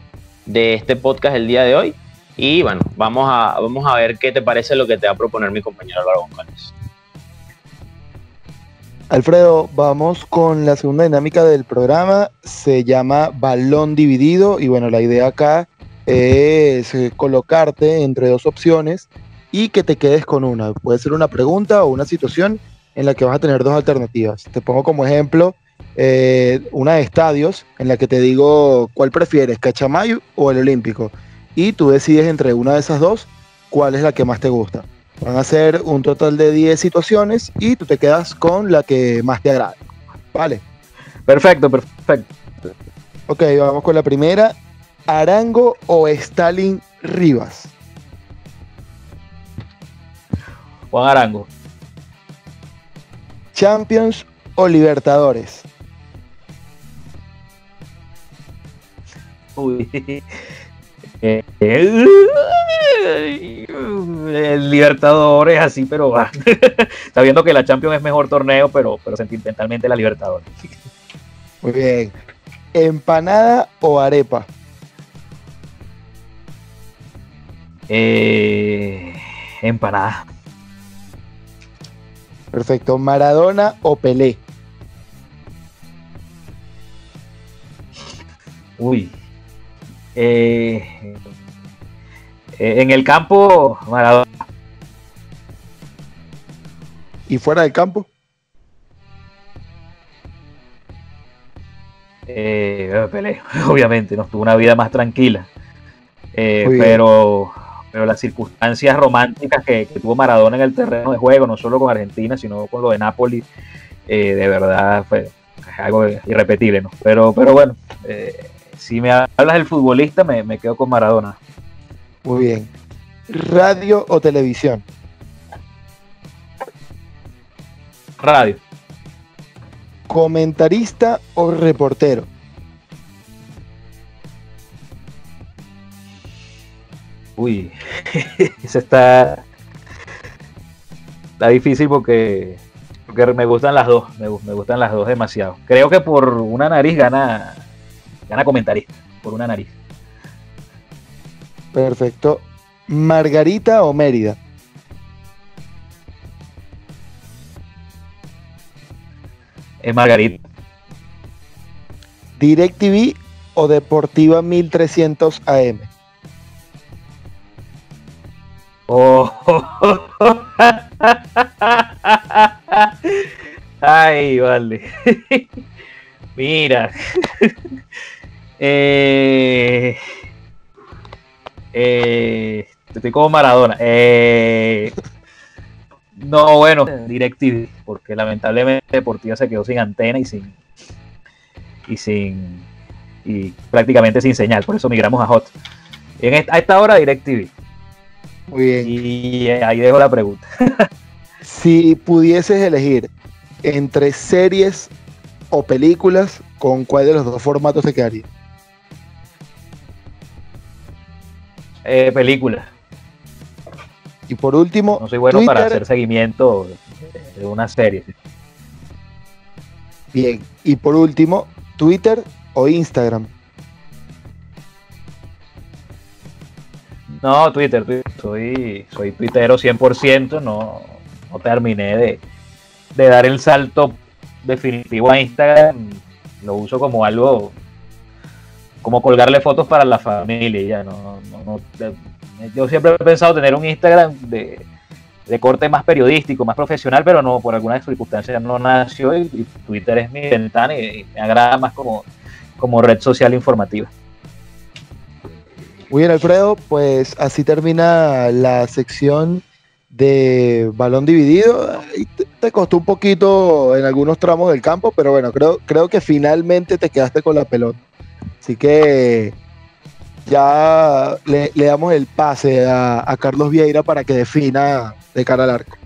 de este podcast el día de hoy. Y bueno, vamos a ver qué te parece lo que te va a proponer mi compañero Álvaro Goncalves. Alfredo, vamos con la segunda dinámica del programa. Se llama Balón Dividido y bueno, la idea acá es colocarte entre dos opciones y que te quedes con una. Puede ser una pregunta o una situación en la que vas a tener dos alternativas. Te pongo como ejemplo una de estadios en la que te digo cuál prefieres, Cachamayo o el Olímpico. Y tú decides entre una de esas dos cuál es la que más te gusta. Van a ser un total de 10 situaciones y tú te quedas con la que más te agrade. Vale. Perfecto. Ok, vamos con la primera. ¿Arango o Stalin Rivas? Juan Arango. ¿Champions o Libertadores? Uy. El Libertadores así, pero va. Sabiendo que la Champions es mejor torneo, pero sentimentalmente la Libertadores. Muy bien. ¿Empanada o arepa? Empanada. Perfecto. ¿Maradona o Pelé? Uy. En el campo, Maradona. ¿Y fuera del campo? Pelé, obviamente, nos tuvo una vida más tranquila. Pero las circunstancias románticas que tuvo Maradona en el terreno de juego, no solo con Argentina, sino con lo de Nápoles, de verdad fue algo irrepetible, ¿no? Pero bueno, si me hablas del futbolista, me quedo con Maradona. Muy bien. ¿Radio o televisión? Radio. ¿Comentarista o reportero? Uy, esa está difícil porque me gustan las dos, me gustan las dos demasiado. Creo que por una nariz gana comentarista, por una nariz. Perfecto. ¿Margarita o Mérida? Es Margarita. ¿DirecTV o Deportiva 1300 AM? Oh. Ay, vale. Mira. Estoy como Maradona. No, bueno, DirecTV, porque lamentablemente Deportiva se quedó sin antena y y prácticamente sin señal, por eso migramos a Hot. A esta hora DirecTV. Muy bien. Y ahí dejo la pregunta. Si pudieses elegir entre series o películas, ¿con cuál de los dos formatos te quedaría? Película. Y por último, no soy bueno Twitter, para hacer seguimiento de una serie. Bien. Y por último, Twitter o Instagram. No, Twitter. Soy tuitero 100%, no terminé de dar el salto definitivo a Instagram. Lo uso como algo, como colgarle fotos para la familia y ya. Yo siempre he pensado tener un Instagram de corte más periodístico, más profesional, pero no, por alguna circunstancia no nació y Twitter es mi ventana y me agrada más como red social informativa. Muy bien, Alfredo, pues así termina la sección de balón dividido. Te costó un poquito en algunos tramos del campo, pero bueno, creo que finalmente te quedaste con la pelota. Así que ya le damos el pase a Carlos Vieira para que defina de cara al arco.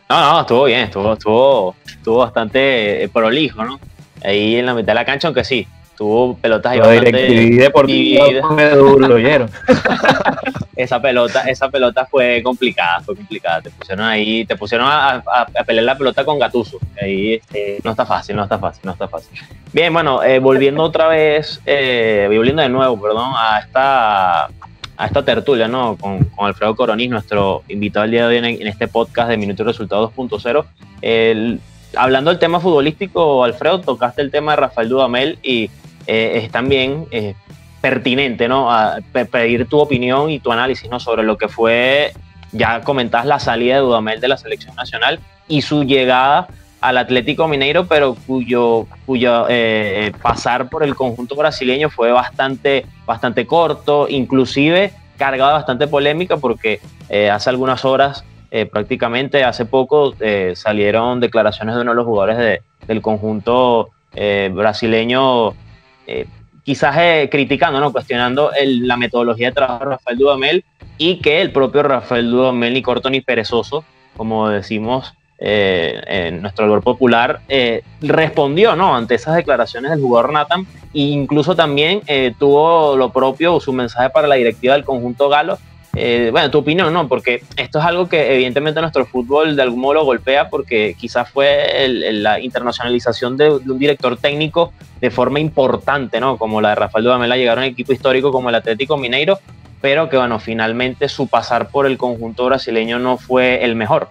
No, estuvo bien, estuvo bastante prolijo, ¿no? Ahí en la mitad de la cancha, aunque sí, tuvo pelotas ahí bastante divididas. Lo oyeron. Esa pelota fue complicada. Te pusieron a pelear la pelota con Gattuso. Ahí no está fácil. Bien, bueno, volviendo de nuevo, a esta tertulia, ¿no? Con Alfredo Coronis, nuestro invitado el día de hoy en este podcast de Minuto y Resultado 2.0. Hablando del tema futbolístico, Alfredo, tocaste el tema de Rafael Dudamel y es también pertinente, ¿no? A pedir tu opinión y tu análisis, ¿no? Sobre lo que fue, ya comentabas, la salida de Dudamel de la selección nacional y su llegada al Atlético Mineiro, pero cuyo pasar por el conjunto brasileño fue bastante corto, inclusive cargado de bastante polémica, porque hace algunas horas, prácticamente hace poco, salieron declaraciones de uno de los jugadores del conjunto brasileño, quizás criticando, ¿no? Cuestionando la metodología de trabajo de Rafael Dudamel, y que el propio Rafael Dudamel, ni corto ni perezoso, como decimos en nuestro albor popular, respondió, ¿no? Ante esas declaraciones del jugador Nathan, e incluso también tuvo lo propio, su mensaje para la directiva del conjunto galo. Bueno, tu opinión, ¿no? Porque esto es algo que evidentemente nuestro fútbol de algún modo lo golpea, porque quizás fue la internacionalización de un director técnico de forma importante, ¿no? Como la de Rafael Dudamel, a llegar a un equipo histórico como el Atlético Mineiro, pero que, bueno, finalmente su pasar por el conjunto brasileño no fue el mejor.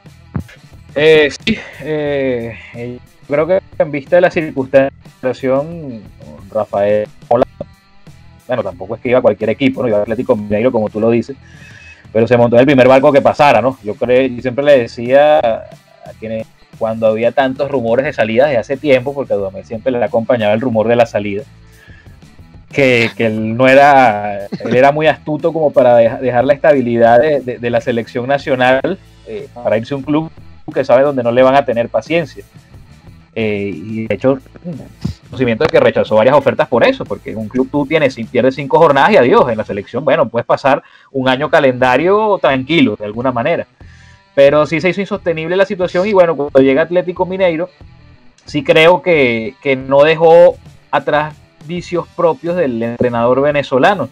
Sí, creo que en vista de la circunstanciación, Rafael, bueno, tampoco es que iba a cualquier equipo, ¿no? Iba a Atlético Mineiro, como tú lo dices, pero se montó en el primer barco que pasara, ¿no? Yo siempre le decía a quienes, cuando había tantos rumores de salidas de hace tiempo, porque a Dudamel siempre le acompañaba el rumor de la salida, que él era muy astuto como para dejar la estabilidad de la selección nacional para irse a un club que sabe donde no le van a tener paciencia. Y de hecho, conocimiento de que rechazó varias ofertas por eso, porque en un club tú pierdes 5 jornadas y adiós. En la selección, bueno, puedes pasar un año calendario tranquilo, de alguna manera. Pero sí se hizo insostenible la situación, y bueno, cuando llega Atlético Mineiro, sí creo que no dejó atrás vicios propios del entrenador venezolano.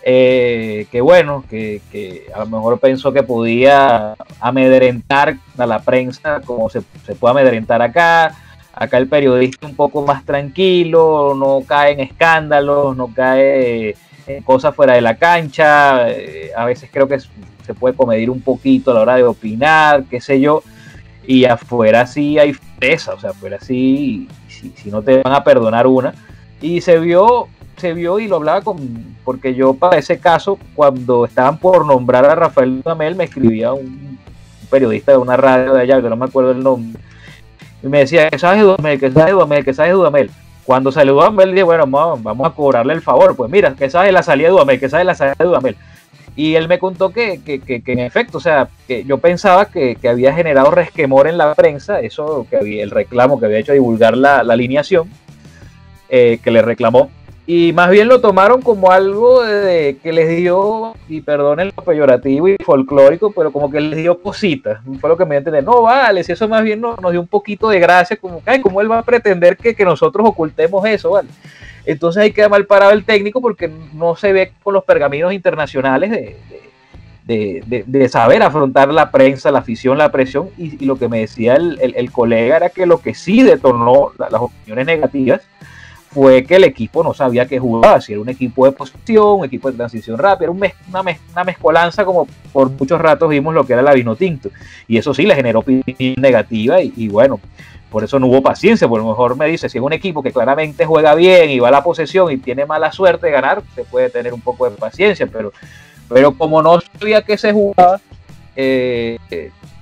Que bueno, que a lo mejor pensó que podía amedrentar a la prensa como se puede amedrentar acá el periodista un poco más tranquilo, no cae en escándalos, no cae en cosas fuera de la cancha, a veces creo que se puede comedir un poquito a la hora de opinar, qué sé yo, y afuera sí hay fresa, o sea, afuera sí, si no te van a perdonar una, y se vio y lo hablaba porque yo para ese caso, cuando estaban por nombrar a Rafael Dudamel, me escribía un periodista de una radio de allá, que no me acuerdo el nombre, y me decía, ¿qué sabes de Dudamel? Cuando salió Dudamel, dije, bueno, vamos a cobrarle el favor, pues mira, ¿qué sabes de la salida de Dudamel? Y él me contó que en efecto, o sea, que yo pensaba que había generado resquemor en la prensa, eso, el reclamo que había hecho de divulgar la alineación, que le reclamó. Y más bien lo tomaron como algo que les dio, y perdonen lo peyorativo y folclórico, pero como que les dio cositas. Fue lo que me dio a entender. No, vale, si eso más bien nos dio un poquito de gracia, como que, ¿cómo él va a pretender que nosotros ocultemos eso, vale? Entonces ahí queda mal parado el técnico porque no se ve con los pergaminos internacionales de saber afrontar la prensa, la afición, la presión. Y lo que me decía el colega era que lo que sí detonó las opiniones negativas fue que el equipo no sabía qué jugaba, si era un equipo de posición, un equipo de transición rápida, era una mezcolanza, como por muchos ratos vimos lo que era la Vinotinto, y eso sí le generó opinión negativa, y bueno, por eso no hubo paciencia. Por lo mejor me dice, si es un equipo que claramente juega bien y va a la posesión y tiene mala suerte de ganar, se puede tener un poco de paciencia, pero como no sabía que se jugaba,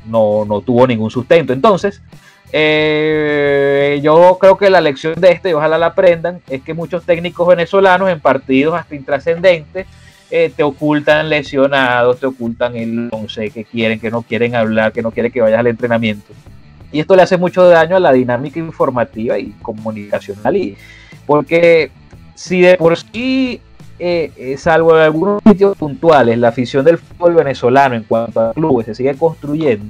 no tuvo ningún sustento. Entonces, yo creo que la lección de y ojalá la aprendan, es que muchos técnicos venezolanos en partidos hasta intrascendentes te ocultan lesionados, te ocultan el 11 que quieren, que no quieren hablar, que no quieren que vayas al entrenamiento, y esto le hace mucho daño a la dinámica informativa y comunicacional, y porque si de por sí, salvo en algunos sitios puntuales, la afición del fútbol venezolano en cuanto a clubes se sigue construyendo,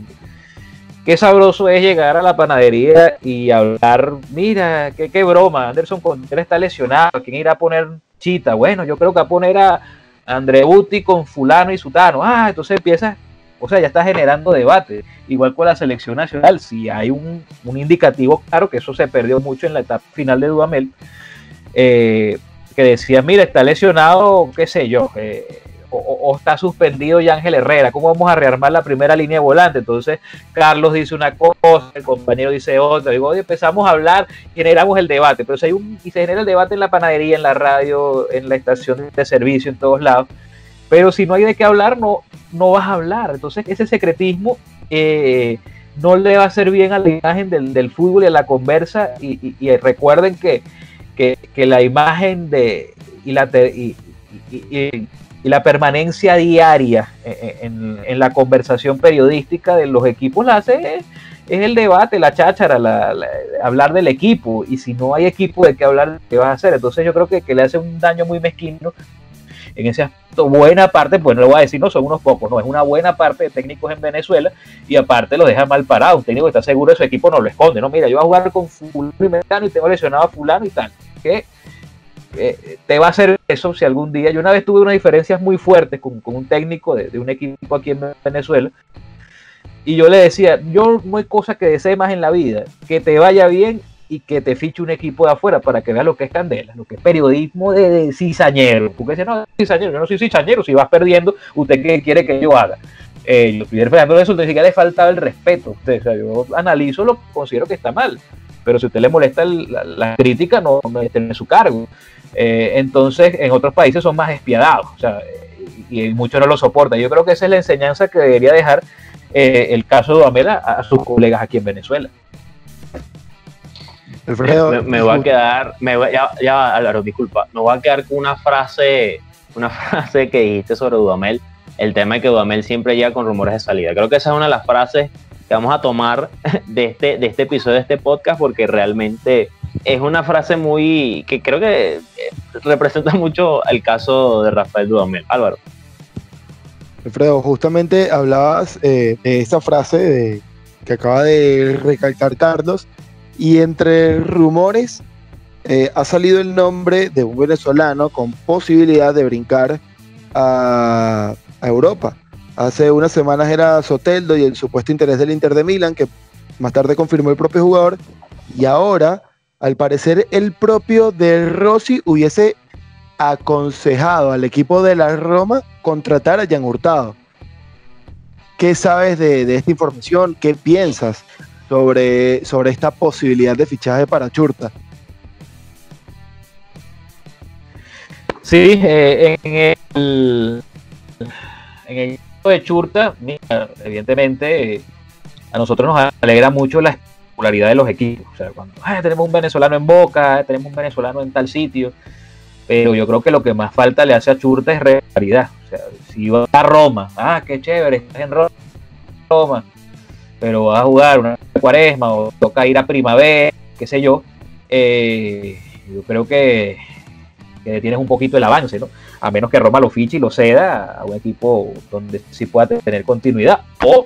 qué sabroso es llegar a la panadería y hablar, mira, qué broma, Anderson Contreras está lesionado, ¿quién irá a poner Chita? Bueno, yo creo que va a poner a André Buti con fulano y sutano. Entonces empieza, o sea, ya está generando debate. Igual con la selección nacional, si hay un indicativo claro, que eso se perdió mucho en la etapa final de Dudamel, que decía, mira, está lesionado, qué sé yo, o está suspendido ya Ángel Herrera, ¿cómo vamos a rearmar la primera línea de volante? Entonces Carlos dice una cosa, el compañero dice otra, digo, oye, empezamos a hablar, generamos el debate, pero si y se genera el debate en la panadería, en la radio, en la estación de servicio, en todos lados, pero si no hay de qué hablar, no vas a hablar. Entonces ese secretismo no le va a hacer bien a la imagen del fútbol y a la conversa, y recuerden que la imagen y la permanencia diaria en la conversación periodística de los equipos la hace es el debate, la cháchara, hablar del equipo, y si no hay equipo de qué hablar, ¿qué vas a hacer? Entonces yo creo que le hace un daño muy mezquino en ese aspecto. Buena parte, pues no le voy a decir, no son unos pocos, no, es una buena parte de técnicos en Venezuela, y aparte lo deja mal parado. Un técnico que está seguro de su equipo no lo esconde, no, mira, yo voy a jugar con fulano y mecano y tengo lesionado a fulano y tal, que te va a hacer eso si algún día. Yo una vez tuve unas diferencias muy fuertes con un técnico de un equipo aquí en Venezuela, y yo le decía, yo no hay cosa que desee más en la vida que te vaya bien y que te fiche un equipo de afuera, para que veas lo que es candela, lo que es periodismo de cizañero. Porque dice, no, cizañero, yo no soy cizañero, si vas perdiendo, ¿usted qué quiere que yo haga? Yo estoy reflejando eso, ni siquiera le faltaba el respeto a usted. O sea, yo analizo lo que considero que está mal, pero si a usted le molesta la crítica, no me esté en su cargo. Entonces, en otros países son más despiadados, o sea, y muchos no lo soportan. Yo creo que esa es la enseñanza que debería dejar el caso de Dudamel a sus colegas aquí en Venezuela. Alfredo, me voy a quedar, ya Álvaro, disculpa, me voy a quedar con una frase que dijiste sobre Dudamel, el tema de que Dudamel siempre llega con rumores de salida. Creo que esa es una de las frases que vamos a tomar de este episodio, de este podcast, porque realmente es una frase muy, que creo que representa mucho el caso de Rafael Dudamel. Álvaro. Alfredo, justamente hablabas de esa frase que acaba de recalcar Carlos, y entre rumores ha salido el nombre de un venezolano con posibilidad de brincar a Europa. Hace unas semanas era Soteldo y el supuesto interés del Inter de Milán, que más tarde confirmó el propio jugador, y ahora, al parecer, el propio De Rossi hubiese aconsejado al equipo de la Roma contratar a Jan Hurtado. ¿Qué sabes de esta información? ¿Qué piensas sobre esta posibilidad de fichaje para Churta? Sí, en el caso de Churta, mira, evidentemente a nosotros nos alegra mucho la popularidad de los equipos. O sea, cuando tenemos un venezolano en Boca, tenemos un venezolano en tal sitio, pero yo creo que lo que más falta le hace a Churta es regularidad. O sea, si va a Roma, qué chévere, estás en Roma, pero vas a jugar una Cuaresma o toca ir a Primavera, qué sé yo, yo creo que detienes un poquito el avance, ¿no? A menos que Roma lo fiche y lo ceda a un equipo donde sí pueda tener continuidad, o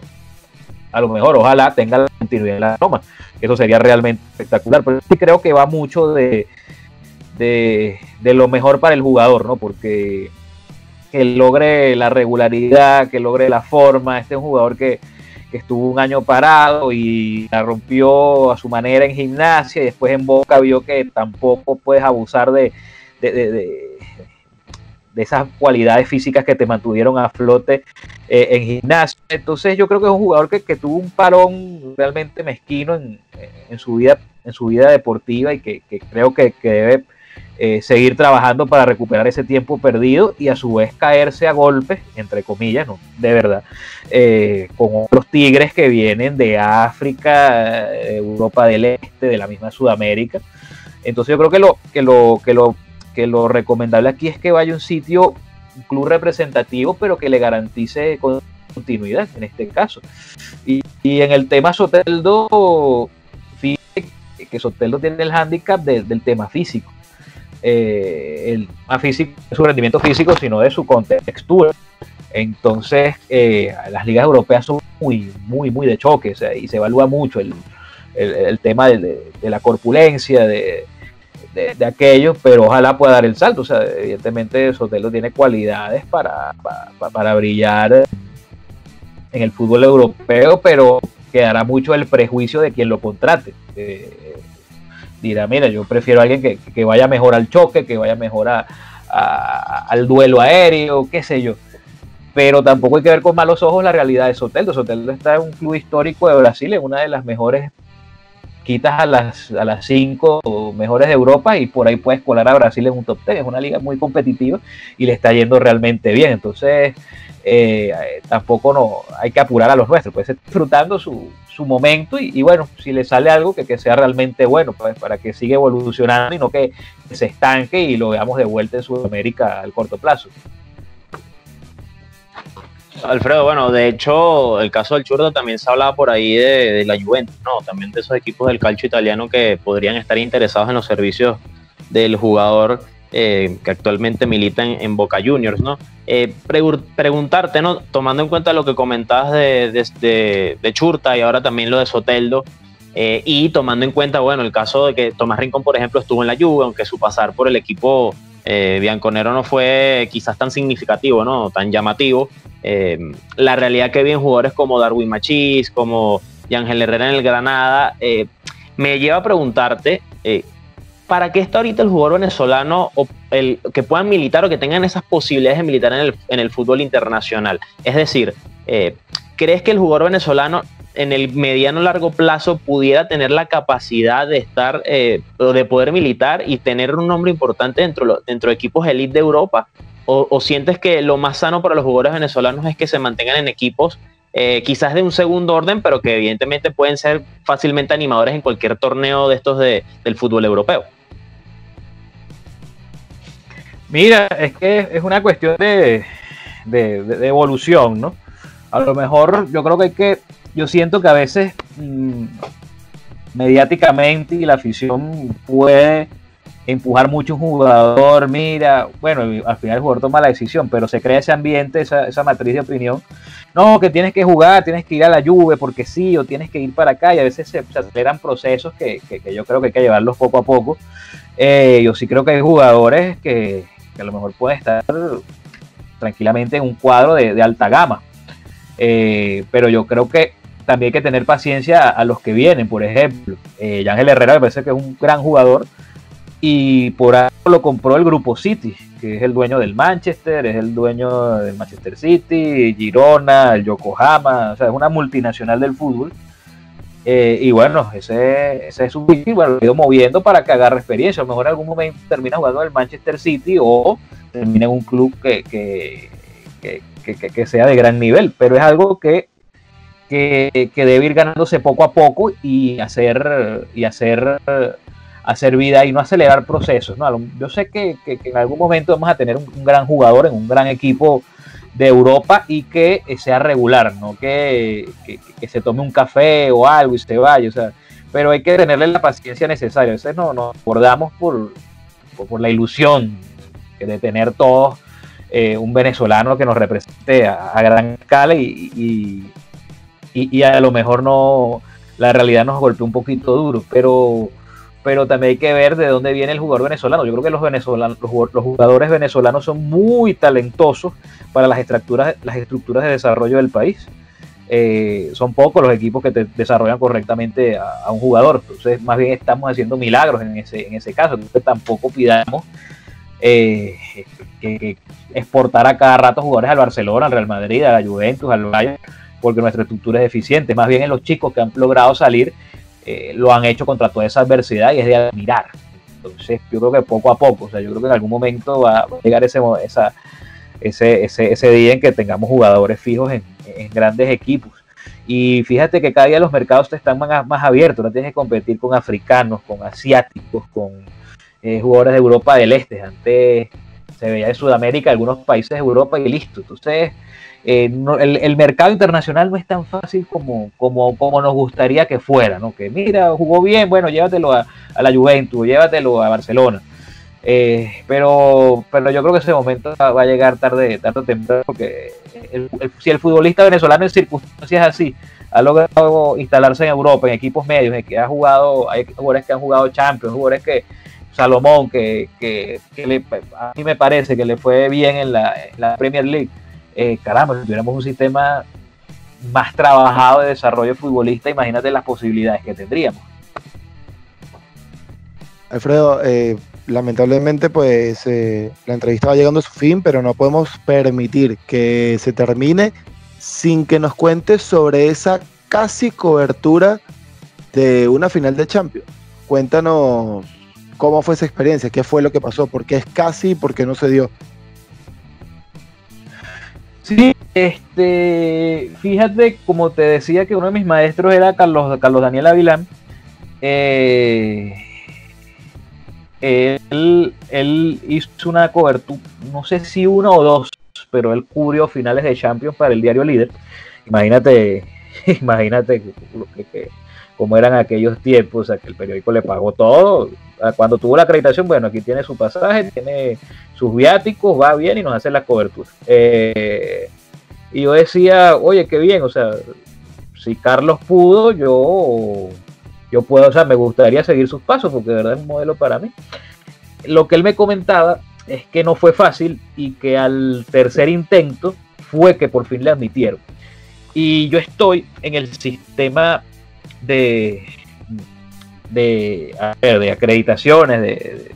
a lo mejor, ojalá tenga la continuidad en la Roma, eso sería realmente espectacular, pero sí creo que va mucho de lo mejor para el jugador, ¿no? Porque que logre la regularidad, que logre la forma. Este es un jugador que estuvo un año parado y la rompió a su manera en Gimnasia, y después en Boca vio que tampoco puedes abusar de esas cualidades físicas que te mantuvieron a flote en Gimnasia. Entonces yo creo que es un jugador que tuvo un parón realmente mezquino en su vida deportiva, y que creo que debe seguir trabajando para recuperar ese tiempo perdido, y a su vez caerse a golpes, entre comillas, ¿no? De verdad, con otros tigres que vienen de África, Europa del Este, de la misma Sudamérica. Entonces yo creo que lo recomendable aquí es que vaya a un sitio, un club representativo, pero que le garantice continuidad en este caso. Y en el tema Soteldo, fíjate que Soteldo tiene el hándicap del tema físico. El tema físico, su rendimiento físico, sino de su contextura. Entonces, las ligas europeas son muy de choque, o sea, y se evalúa mucho el tema de la corpulencia, de aquello, pero ojalá pueda dar el salto. O sea, evidentemente Soteldo tiene cualidades para brillar en el fútbol europeo, pero quedará mucho el prejuicio de quien lo contrate. Dirá, mira, yo prefiero a alguien que vaya mejor al choque, que vaya mejor al duelo aéreo, qué sé yo. Pero tampoco hay que ver con malos ojos la realidad de Soteldo. Soteldo está en un club histórico de Brasil, en una de las mejores quitas a las 5 mejores de Europa, y por ahí puedes colar a Brasil en un top 10. Es una liga muy competitiva y le está yendo realmente bien. Entonces, tampoco no hay que apurar a los nuestros, pues disfrutando su momento, y bueno, si le sale algo que sea realmente bueno, pues, para que siga evolucionando y no que se estanque y lo veamos de vuelta en Sudamérica al corto plazo. Alfredo, bueno, de hecho, el caso del Churdo también se hablaba por ahí de la Juventus, ¿no? También de esos equipos del calcio italiano que podrían estar interesados en los servicios del jugador que actualmente milita en Boca Juniors, ¿no? Preguntarte, ¿no? Tomando en cuenta lo que comentabas de Churta y ahora también lo de Soteldo, y tomando en cuenta, bueno, el caso de que Tomás Rincón, por ejemplo, estuvo en la Juve, aunque su pasar por el equipo bianconero no fue quizás tan significativo, ¿no? Tan llamativo. La realidad que vi en jugadores como Darwin Machís, como Yángel Herrera en el Granada, me lleva a preguntarte, ¿para qué está ahorita el jugador venezolano o que puedan militar o que tengan esas posibilidades de militar en el fútbol internacional? Es decir, ¿crees que el jugador venezolano en el mediano largo plazo pudiera tener la capacidad de estar o de poder militar y tener un nombre importante dentro de equipos elite de Europa? ¿O sientes que lo más sano para los jugadores venezolanos es que se mantengan en equipos quizás de un segundo orden, pero que evidentemente pueden ser fácilmente animadores en cualquier torneo de estos del fútbol europeo? Mira, es que es una cuestión de evolución, ¿no? A lo mejor yo siento que a veces mediáticamente y la afición puede empujar mucho un jugador. Mira, bueno, al final el jugador toma la decisión, pero se crea ese ambiente, esa matriz de opinión. No, que tienes que jugar, tienes que ir a la Juve porque sí, o tienes que ir para acá, y a veces se aceleran procesos que yo creo que hay que llevarlos poco a poco. Yo sí creo que hay jugadores que a lo mejor pueden estar tranquilamente en un cuadro de alta gama, pero yo creo que también hay que tener paciencia a los que vienen. Por ejemplo, Yángel Herrera me parece que es un gran jugador, y por ahí lo compró el Grupo City, que es el dueño del Manchester, es el dueño del Manchester City, Girona, el Yokohama, o sea, es una multinacional del fútbol. Y bueno, ese es su pick, y bueno, lo ha ido moviendo para que agarre experiencia. A lo mejor en algún momento termina jugando en el Manchester City o termina en un club que sea de gran nivel, pero es algo que debe ir ganándose poco a poco y hacer vida y no acelerar procesos, ¿no? Yo sé que en algún momento vamos a tener un gran jugador en un gran equipo de Europa y que sea regular, no que se tome un café o algo y se vaya, o sea, pero hay que tenerle la paciencia necesaria. A veces nos acordamos por por la ilusión de tener todos un venezolano que nos represente a gran escala y a lo mejor no, la realidad nos golpeó un poquito duro, pero también hay que ver de dónde viene el jugador venezolano. Yo creo que los jugadores venezolanos son muy talentosos para las estructuras de desarrollo del país. Son pocos los equipos que te desarrollan correctamente a un jugador, entonces más bien estamos haciendo milagros en ese caso, entonces tampoco pidamos que exportar a cada rato jugadores al Barcelona, al Real Madrid, a la Juventus, al Bayern, porque nuestra estructura es deficiente. Más bien en los chicos que han logrado salir lo han hecho contra toda esa adversidad y es de admirar. Entonces yo creo que poco a poco, o sea, yo creo que en algún momento va a llegar ese día en que tengamos jugadores fijos en grandes equipos. Y fíjate que cada día los mercados están más abiertos, no tienes que competir con africanos, con asiáticos, con jugadores de Europa del Este. Antes se veía en Sudamérica, algunos países de Europa y listo. Entonces el mercado internacional no es tan fácil como nos gustaría que fuera, ¿no? Que mira, jugó bien, bueno, llévatelo a la Juventus, llévatelo a Barcelona. Pero yo creo que ese momento va a llegar tarde o temprano, porque si el futbolista venezolano en circunstancias así ha logrado instalarse en Europa, en equipos medios, en que hay jugadores que han jugado Champions, jugadores que Salomón, que a mí me parece que le fue bien en la Premier League. Caramba, si tuviéramos un sistema más trabajado de desarrollo futbolista, imagínate las posibilidades que tendríamos. Alfredo, lamentablemente pues la entrevista va llegando a su fin, pero no podemos permitir que se termine sin que nos cuentes sobre esa casi cobertura de una final de Champions. Cuéntanos cómo fue esa experiencia, qué fue lo que pasó, por qué es casi y por qué no se dio. Sí, fíjate, como te decía, que uno de mis maestros era Carlos Daniel Avilán. Él hizo una cobertura, no sé si uno o dos, pero él cubrió finales de Champions para el diario Líder. Imagínate cómo eran aquellos tiempos, o sea, que el periódico le pagó todo. Cuando tuvo la acreditación, bueno, aquí tiene su pasaje, tiene sus viáticos, va bien y nos hace la cobertura. Y yo decía, oye, qué bien, o sea, si Carlos pudo, yo puedo, o sea, me gustaría seguir sus pasos, porque de verdad es un modelo para mí. Lo que él me comentaba es que no fue fácil y que al tercer intento fue que por fin le admitieron. Y yo estoy en el sistema de acreditaciones de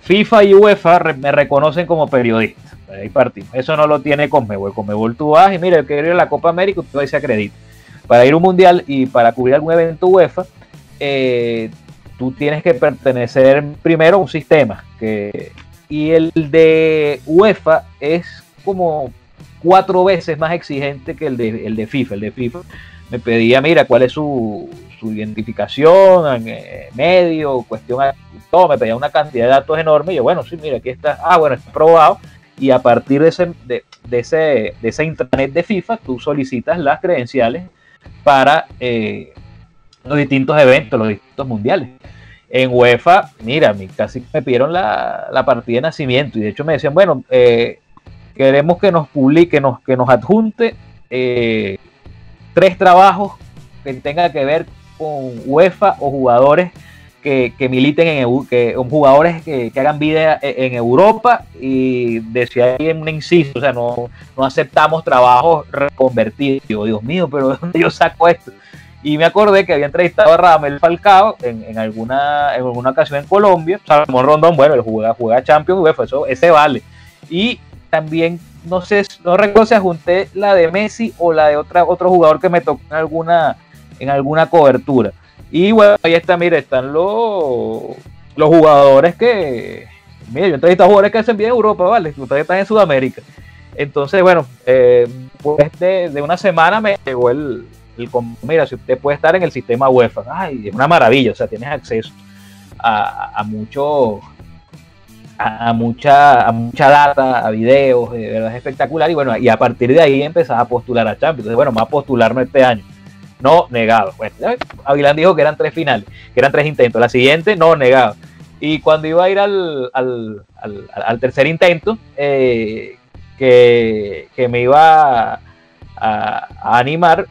FIFA y UEFA me reconocen como periodista. Ahí partimos. Eso no lo tiene Conmebol. Conmebol tú vas y mira, el que quiere ir a la Copa América, tú ahí se acredita. Para ir a un mundial y para cubrir algún evento UEFA, tú tienes que pertenecer primero a un sistema. Y el de UEFA es como 4 veces más exigente que el de FIFA. El de FIFA me pedía, mira, cuál es su identificación, medio, cuestión, todo, me pedía una cantidad de datos enorme. Y yo, bueno, sí, mira, aquí está, bueno, está aprobado. Y a partir de esa intranet de FIFA, tú solicitas las credenciales para los distintos eventos, los distintos mundiales. En UEFA, mira, casi me pidieron la partida de nacimiento, y de hecho me decían, bueno, queremos que nos publique, que nos adjunte 3 trabajos que tengan que ver con UEFA o jugadores que militen jugadores que hagan vida en Europa, y decía ahí en un inciso, o sea, no aceptamos trabajos reconvertidos. Yo, Dios mío, pero ¿de dónde yo saco esto? Y me acordé que había entrevistado a Radamel Falcao en alguna ocasión en Colombia. Salomón Rondón, bueno, él juega Champions, UEFA, ese vale. Y también, no recuerdo si adjunté la de Messi o la de otro jugador que me tocó en alguna cobertura. Y bueno, ahí está, mira, están los jugadores que... Mira, yo entrevisté a jugadores que hacen bien en Europa, ¿vale? Ustedes están en Sudamérica. Entonces, bueno, pues de una semana me llegó mira, si usted puede estar en el sistema UEFA. Ay, es una maravilla, o sea, tienes acceso a mucha data, a videos, de verdad es espectacular. Y bueno, y a partir de ahí empezaba a postular a Champions. Entonces, bueno, más postularme este año. No, negado. Bueno, Avilán dijo que eran 3 finales, que eran 3 intentos. La siguiente, no, negado. Y cuando iba a ir al tercer intento, que me iba a animar,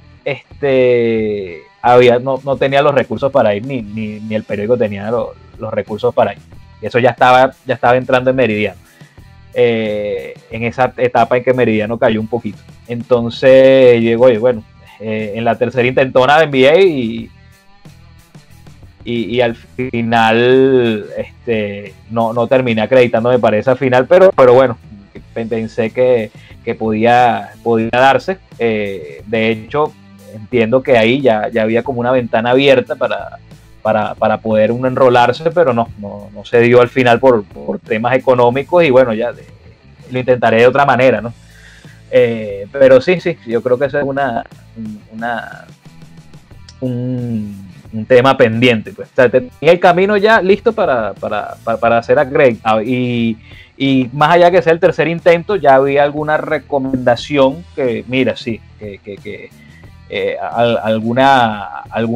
no tenía los recursos para ir, ni el periódico tenía los recursos para ir. Y eso ya estaba entrando en Meridiano. En esa etapa en que Meridiano cayó un poquito. Entonces yo digo, oye, bueno, en la tercera intentona envié y al final no terminé acreditándome para esa final, pero bueno, pensé que podía darse. De hecho, entiendo que ahí ya había como una ventana abierta para poder uno enrolarse, pero no se dio al final por temas económicos, y bueno, ya lo intentaré de otra manera, ¿no? Pero sí, yo creo que eso es un tema pendiente, pues. O sea, tenía el camino ya listo para ser acreditado, y más allá que sea el tercer intento, ya había alguna recomendación que, mira, sí, que algún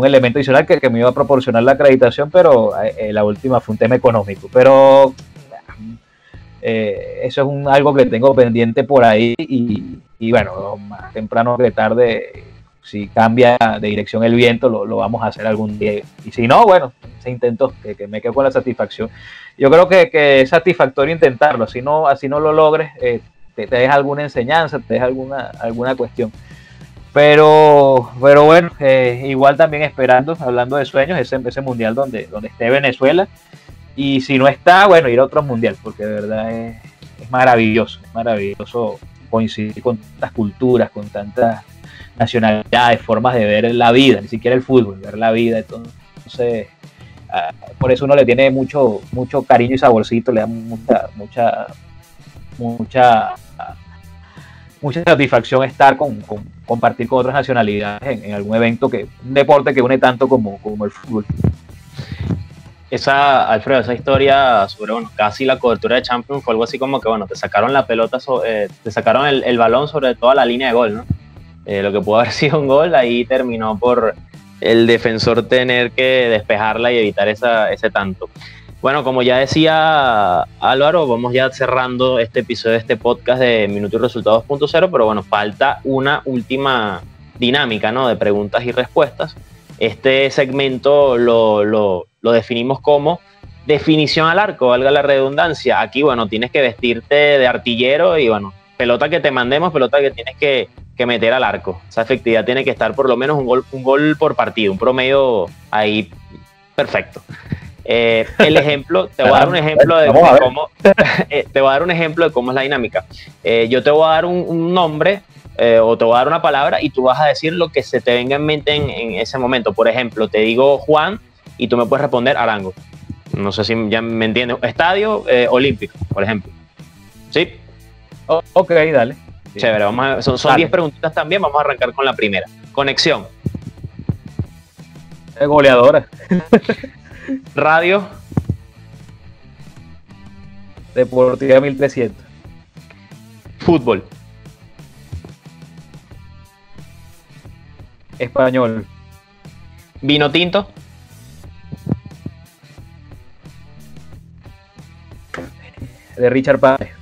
elemento adicional que me iba a proporcionar la acreditación, pero la última fue un tema económico. Pero eso es algo que tengo pendiente por ahí, y bueno, más temprano que tarde, si cambia de dirección el viento, lo vamos a hacer algún día. Y si no, bueno, se intentó, que me quedo con la satisfacción. Yo creo que es satisfactorio intentarlo, así no lo logres, te deja alguna enseñanza, te deja alguna cuestión. Pero bueno, igual también esperando, hablando de sueños, ese mundial donde esté Venezuela, y si no está, bueno, ir a otro mundial, porque de verdad es maravilloso coincidir con tantas culturas, con tantas nacionalidades, formas de ver la vida, ni siquiera el fútbol, ver la vida. Entonces, por eso uno le tiene mucho cariño y saborcito, le da mucha satisfacción estar compartir con otras nacionalidades en algún evento, un deporte que une tanto como el fútbol. Alfredo, esa historia sobre, bueno, casi la cobertura de Champions fue algo así como que, bueno, te sacaron la pelota, te sacaron el balón sobre toda la línea de gol, ¿no? Lo que pudo haber sido un gol, ahí terminó por el defensor tener que despejarla y evitar ese tanto. Bueno, como ya decía Álvaro, vamos ya cerrando este episodio de este podcast de Minuto y Resultado 2.0, pero bueno, falta una última dinámica, ¿no?, de preguntas y respuestas. Este segmento lo definimos como definición al arco, valga la redundancia. Aquí, bueno, tienes que vestirte de artillero y, bueno, pelota que te mandemos, pelota que tienes que meter al arco. Esa efectividad tiene que estar por lo menos un gol por partido, un promedio ahí perfecto. El ejemplo, te voy a dar un ejemplo de cómo te voy a dar un ejemplo de cómo es la dinámica. Yo te voy a dar un nombre, o te voy a dar una palabra, y tú vas a decir lo que se te venga en mente en ese momento. Por ejemplo, te digo Juan y tú me puedes responder Arango. No sé si ya me entiendes. Estadio Olímpico, por ejemplo. ¿Sí? Ok, dale. Chévere, son 10 preguntitas también. Vamos a arrancar con la primera. Conexión. Goleadora. Radio. Deportiva 1300. Fútbol. Español. Vino tinto. De Richard Páez.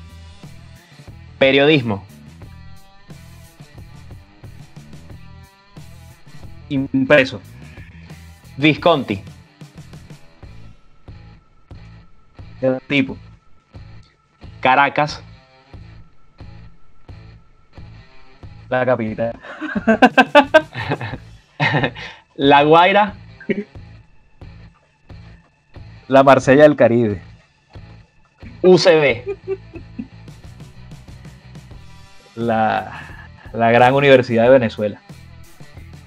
Periodismo. Impreso. Visconti. El tipo. Caracas. La capital. La Guaira. La Marsella del Caribe. UCB. La gran Universidad de Venezuela.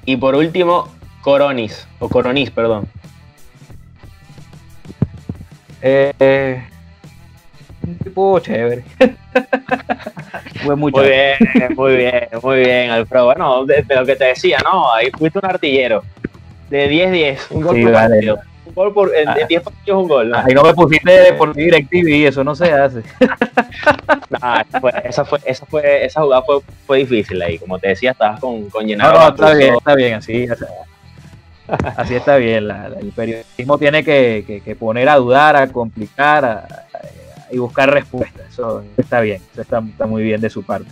Y por último, Coronis, perdón. Un tipo chévere. Muy bien, Alfredo. Bueno, de lo que te decía, ¿no? Ahí fuiste un artillero. De 10-10, un gol por partido. Un gol en 10 partidos, un gol. ¿No? Ahí no me pusiste por DirecTV, eso no se hace. Esa jugada fue difícil ahí. Como te decía, estabas con llenar. No, está bien, así. Así está bien, el periodismo tiene que poner a dudar, a complicar y buscar respuestas. Eso está bien, eso está muy bien de su parte.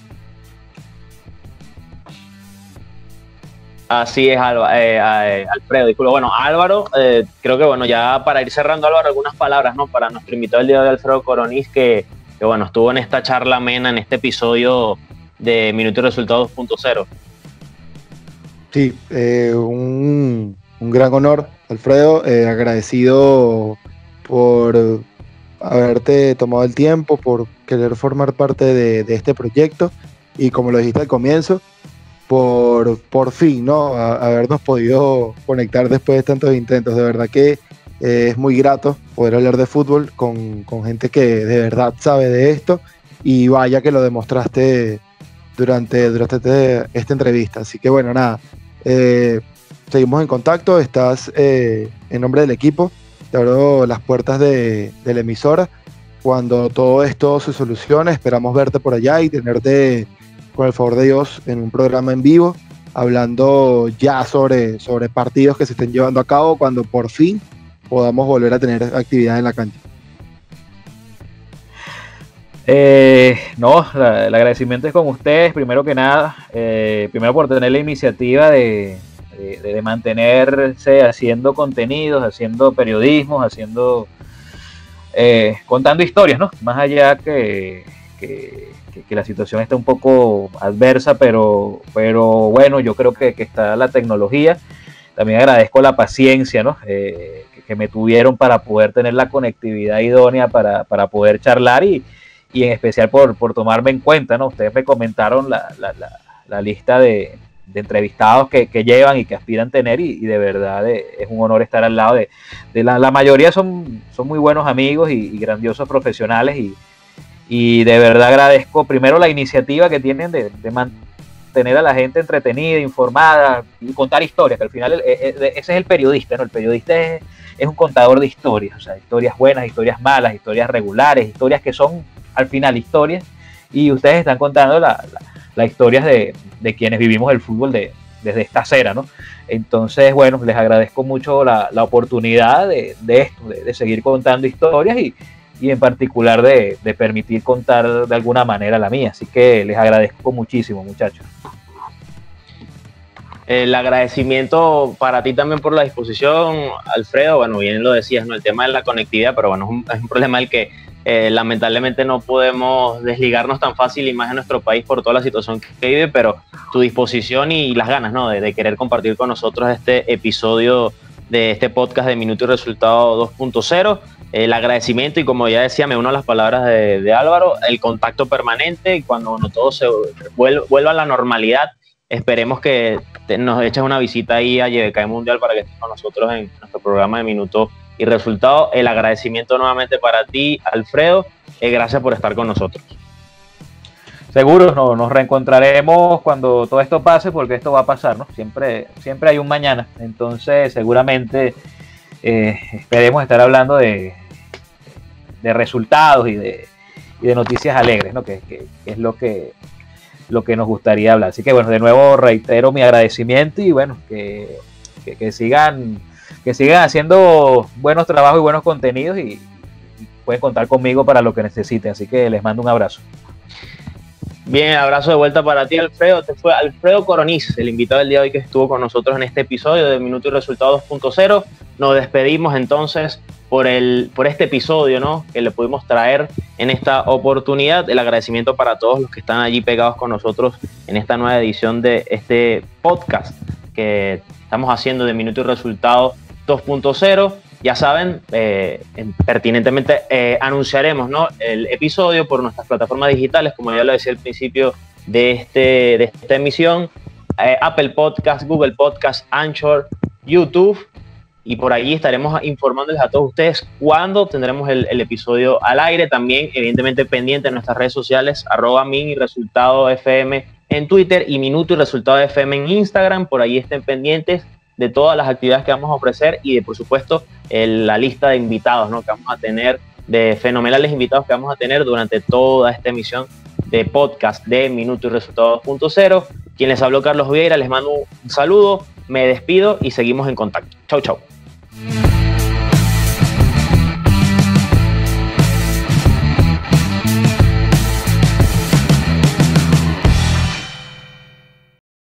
Así es, Alfredo. Disculpa. Bueno, Álvaro, creo que bueno, ya para ir cerrando, Álvaro, algunas palabras, ¿no? Para nuestro invitado el día de hoy, Alfredo Coroniz, que bueno, estuvo en esta charla amena, en este episodio de Minuto y Resultado 2.0. Sí, un gran honor, Alfredo, agradecido por haberte tomado el tiempo, por querer formar parte de este proyecto y como lo dijiste al comienzo, por fin, ¿no? Habernos podido conectar después de tantos intentos. De verdad que es muy grato poder hablar de fútbol con gente que de verdad sabe de esto y vaya que lo demostraste durante esta entrevista. Así que bueno, nada, seguimos en contacto, estás en nombre del equipo, te abro las puertas de la emisora. Cuando todo esto se solucione, esperamos verte por allá y tenerte, con el favor de Dios, en un programa en vivo, hablando ya sobre partidos que se estén llevando a cabo cuando por fin podamos volver a tener actividad en la cancha. No, el agradecimiento es con ustedes, primero que nada, primero por tener la iniciativa de mantenerse haciendo contenidos, haciendo periodismo, contando historias, ¿no? Más allá que la situación está un poco adversa, pero bueno, yo creo que está la tecnología. También agradezco la paciencia, ¿no? Que me tuvieron para poder tener la conectividad idónea para poder charlar y en especial por tomarme en cuenta, ¿no? Ustedes me comentaron la lista de entrevistados que llevan y que aspiran tener y de verdad es un honor estar al lado de la mayoría son muy buenos amigos y grandiosos profesionales y de verdad agradezco primero la iniciativa que tienen de mantener a la gente entretenida, informada y contar historias, que al final ese es el periodista, ¿no? El periodista es un contador de historias, o sea, historias buenas, historias malas, historias regulares, historias que son al final historias, y ustedes están contando las historias de quienes vivimos el fútbol desde esta acera, ¿no? Entonces, bueno, les agradezco mucho la oportunidad de esto, de seguir contando historias y en particular de permitir contar de alguna manera la mía. Así que les agradezco muchísimo, muchachos. El agradecimiento para ti también por la disposición, Alfredo. Bueno, bien lo decías, ¿no? El tema de la conectividad, pero bueno, es un problema del que lamentablemente no podemos desligarnos tan fácil y más en nuestro país por toda la situación que vive, pero tu disposición y las ganas, ¿no? de querer compartir con nosotros este episodio de este podcast de Minuto y Resultado 2.0. El agradecimiento y como ya decía, me uno a las palabras de Álvaro, el contacto permanente y cuando todo se vuelva a la normalidad, esperemos que nos eches una visita ahí a YBK Mundial para que estés con nosotros en nuestro programa de Minuto y Resultado. El agradecimiento nuevamente para ti, Alfredo, gracias por estar con nosotros. Seguro, nos reencontraremos cuando todo esto pase, porque esto va a pasar, ¿no? Siempre hay un mañana, entonces seguramente esperemos estar hablando de resultados y de noticias alegres, ¿no? Que es lo que nos gustaría hablar. Así que bueno, de nuevo reitero mi agradecimiento y bueno, que sigan haciendo buenos trabajos y buenos contenidos y pueden contar conmigo para lo que necesiten. Así que les mando un abrazo. Bien, abrazo de vuelta para ti, Alfredo. Este fue Alfredo Coroniz, el invitado del día de hoy que estuvo con nosotros en este episodio de Minuto y Resultado 2.0. Nos despedimos entonces por este episodio, ¿no? Que le pudimos traer en esta oportunidad. El agradecimiento para todos los que están allí pegados con nosotros en esta nueva edición de este podcast que estamos haciendo de Minuto y Resultado 2.0. Ya saben, pertinentemente anunciaremos, ¿no? El episodio por nuestras plataformas digitales, como ya lo decía al principio de esta emisión, Apple Podcast, Google Podcast, Anchor, YouTube, y por allí estaremos informándoles a todos ustedes cuándo tendremos el episodio al aire. También, evidentemente, pendiente en nuestras redes sociales, @min_y_resultado_fm en Twitter y Minuto y Resultado FM en Instagram. Por allí estén pendientes de todas las actividades que vamos a ofrecer y de, por supuesto, la lista de invitados, ¿no? Que vamos a tener, de fenomenales invitados que vamos a tener durante toda esta emisión de podcast de Minuto y Resultado 2.0. Quien les habló, Carlos Vieira, les mando un saludo. Me despido y seguimos en contacto. Chau, chau.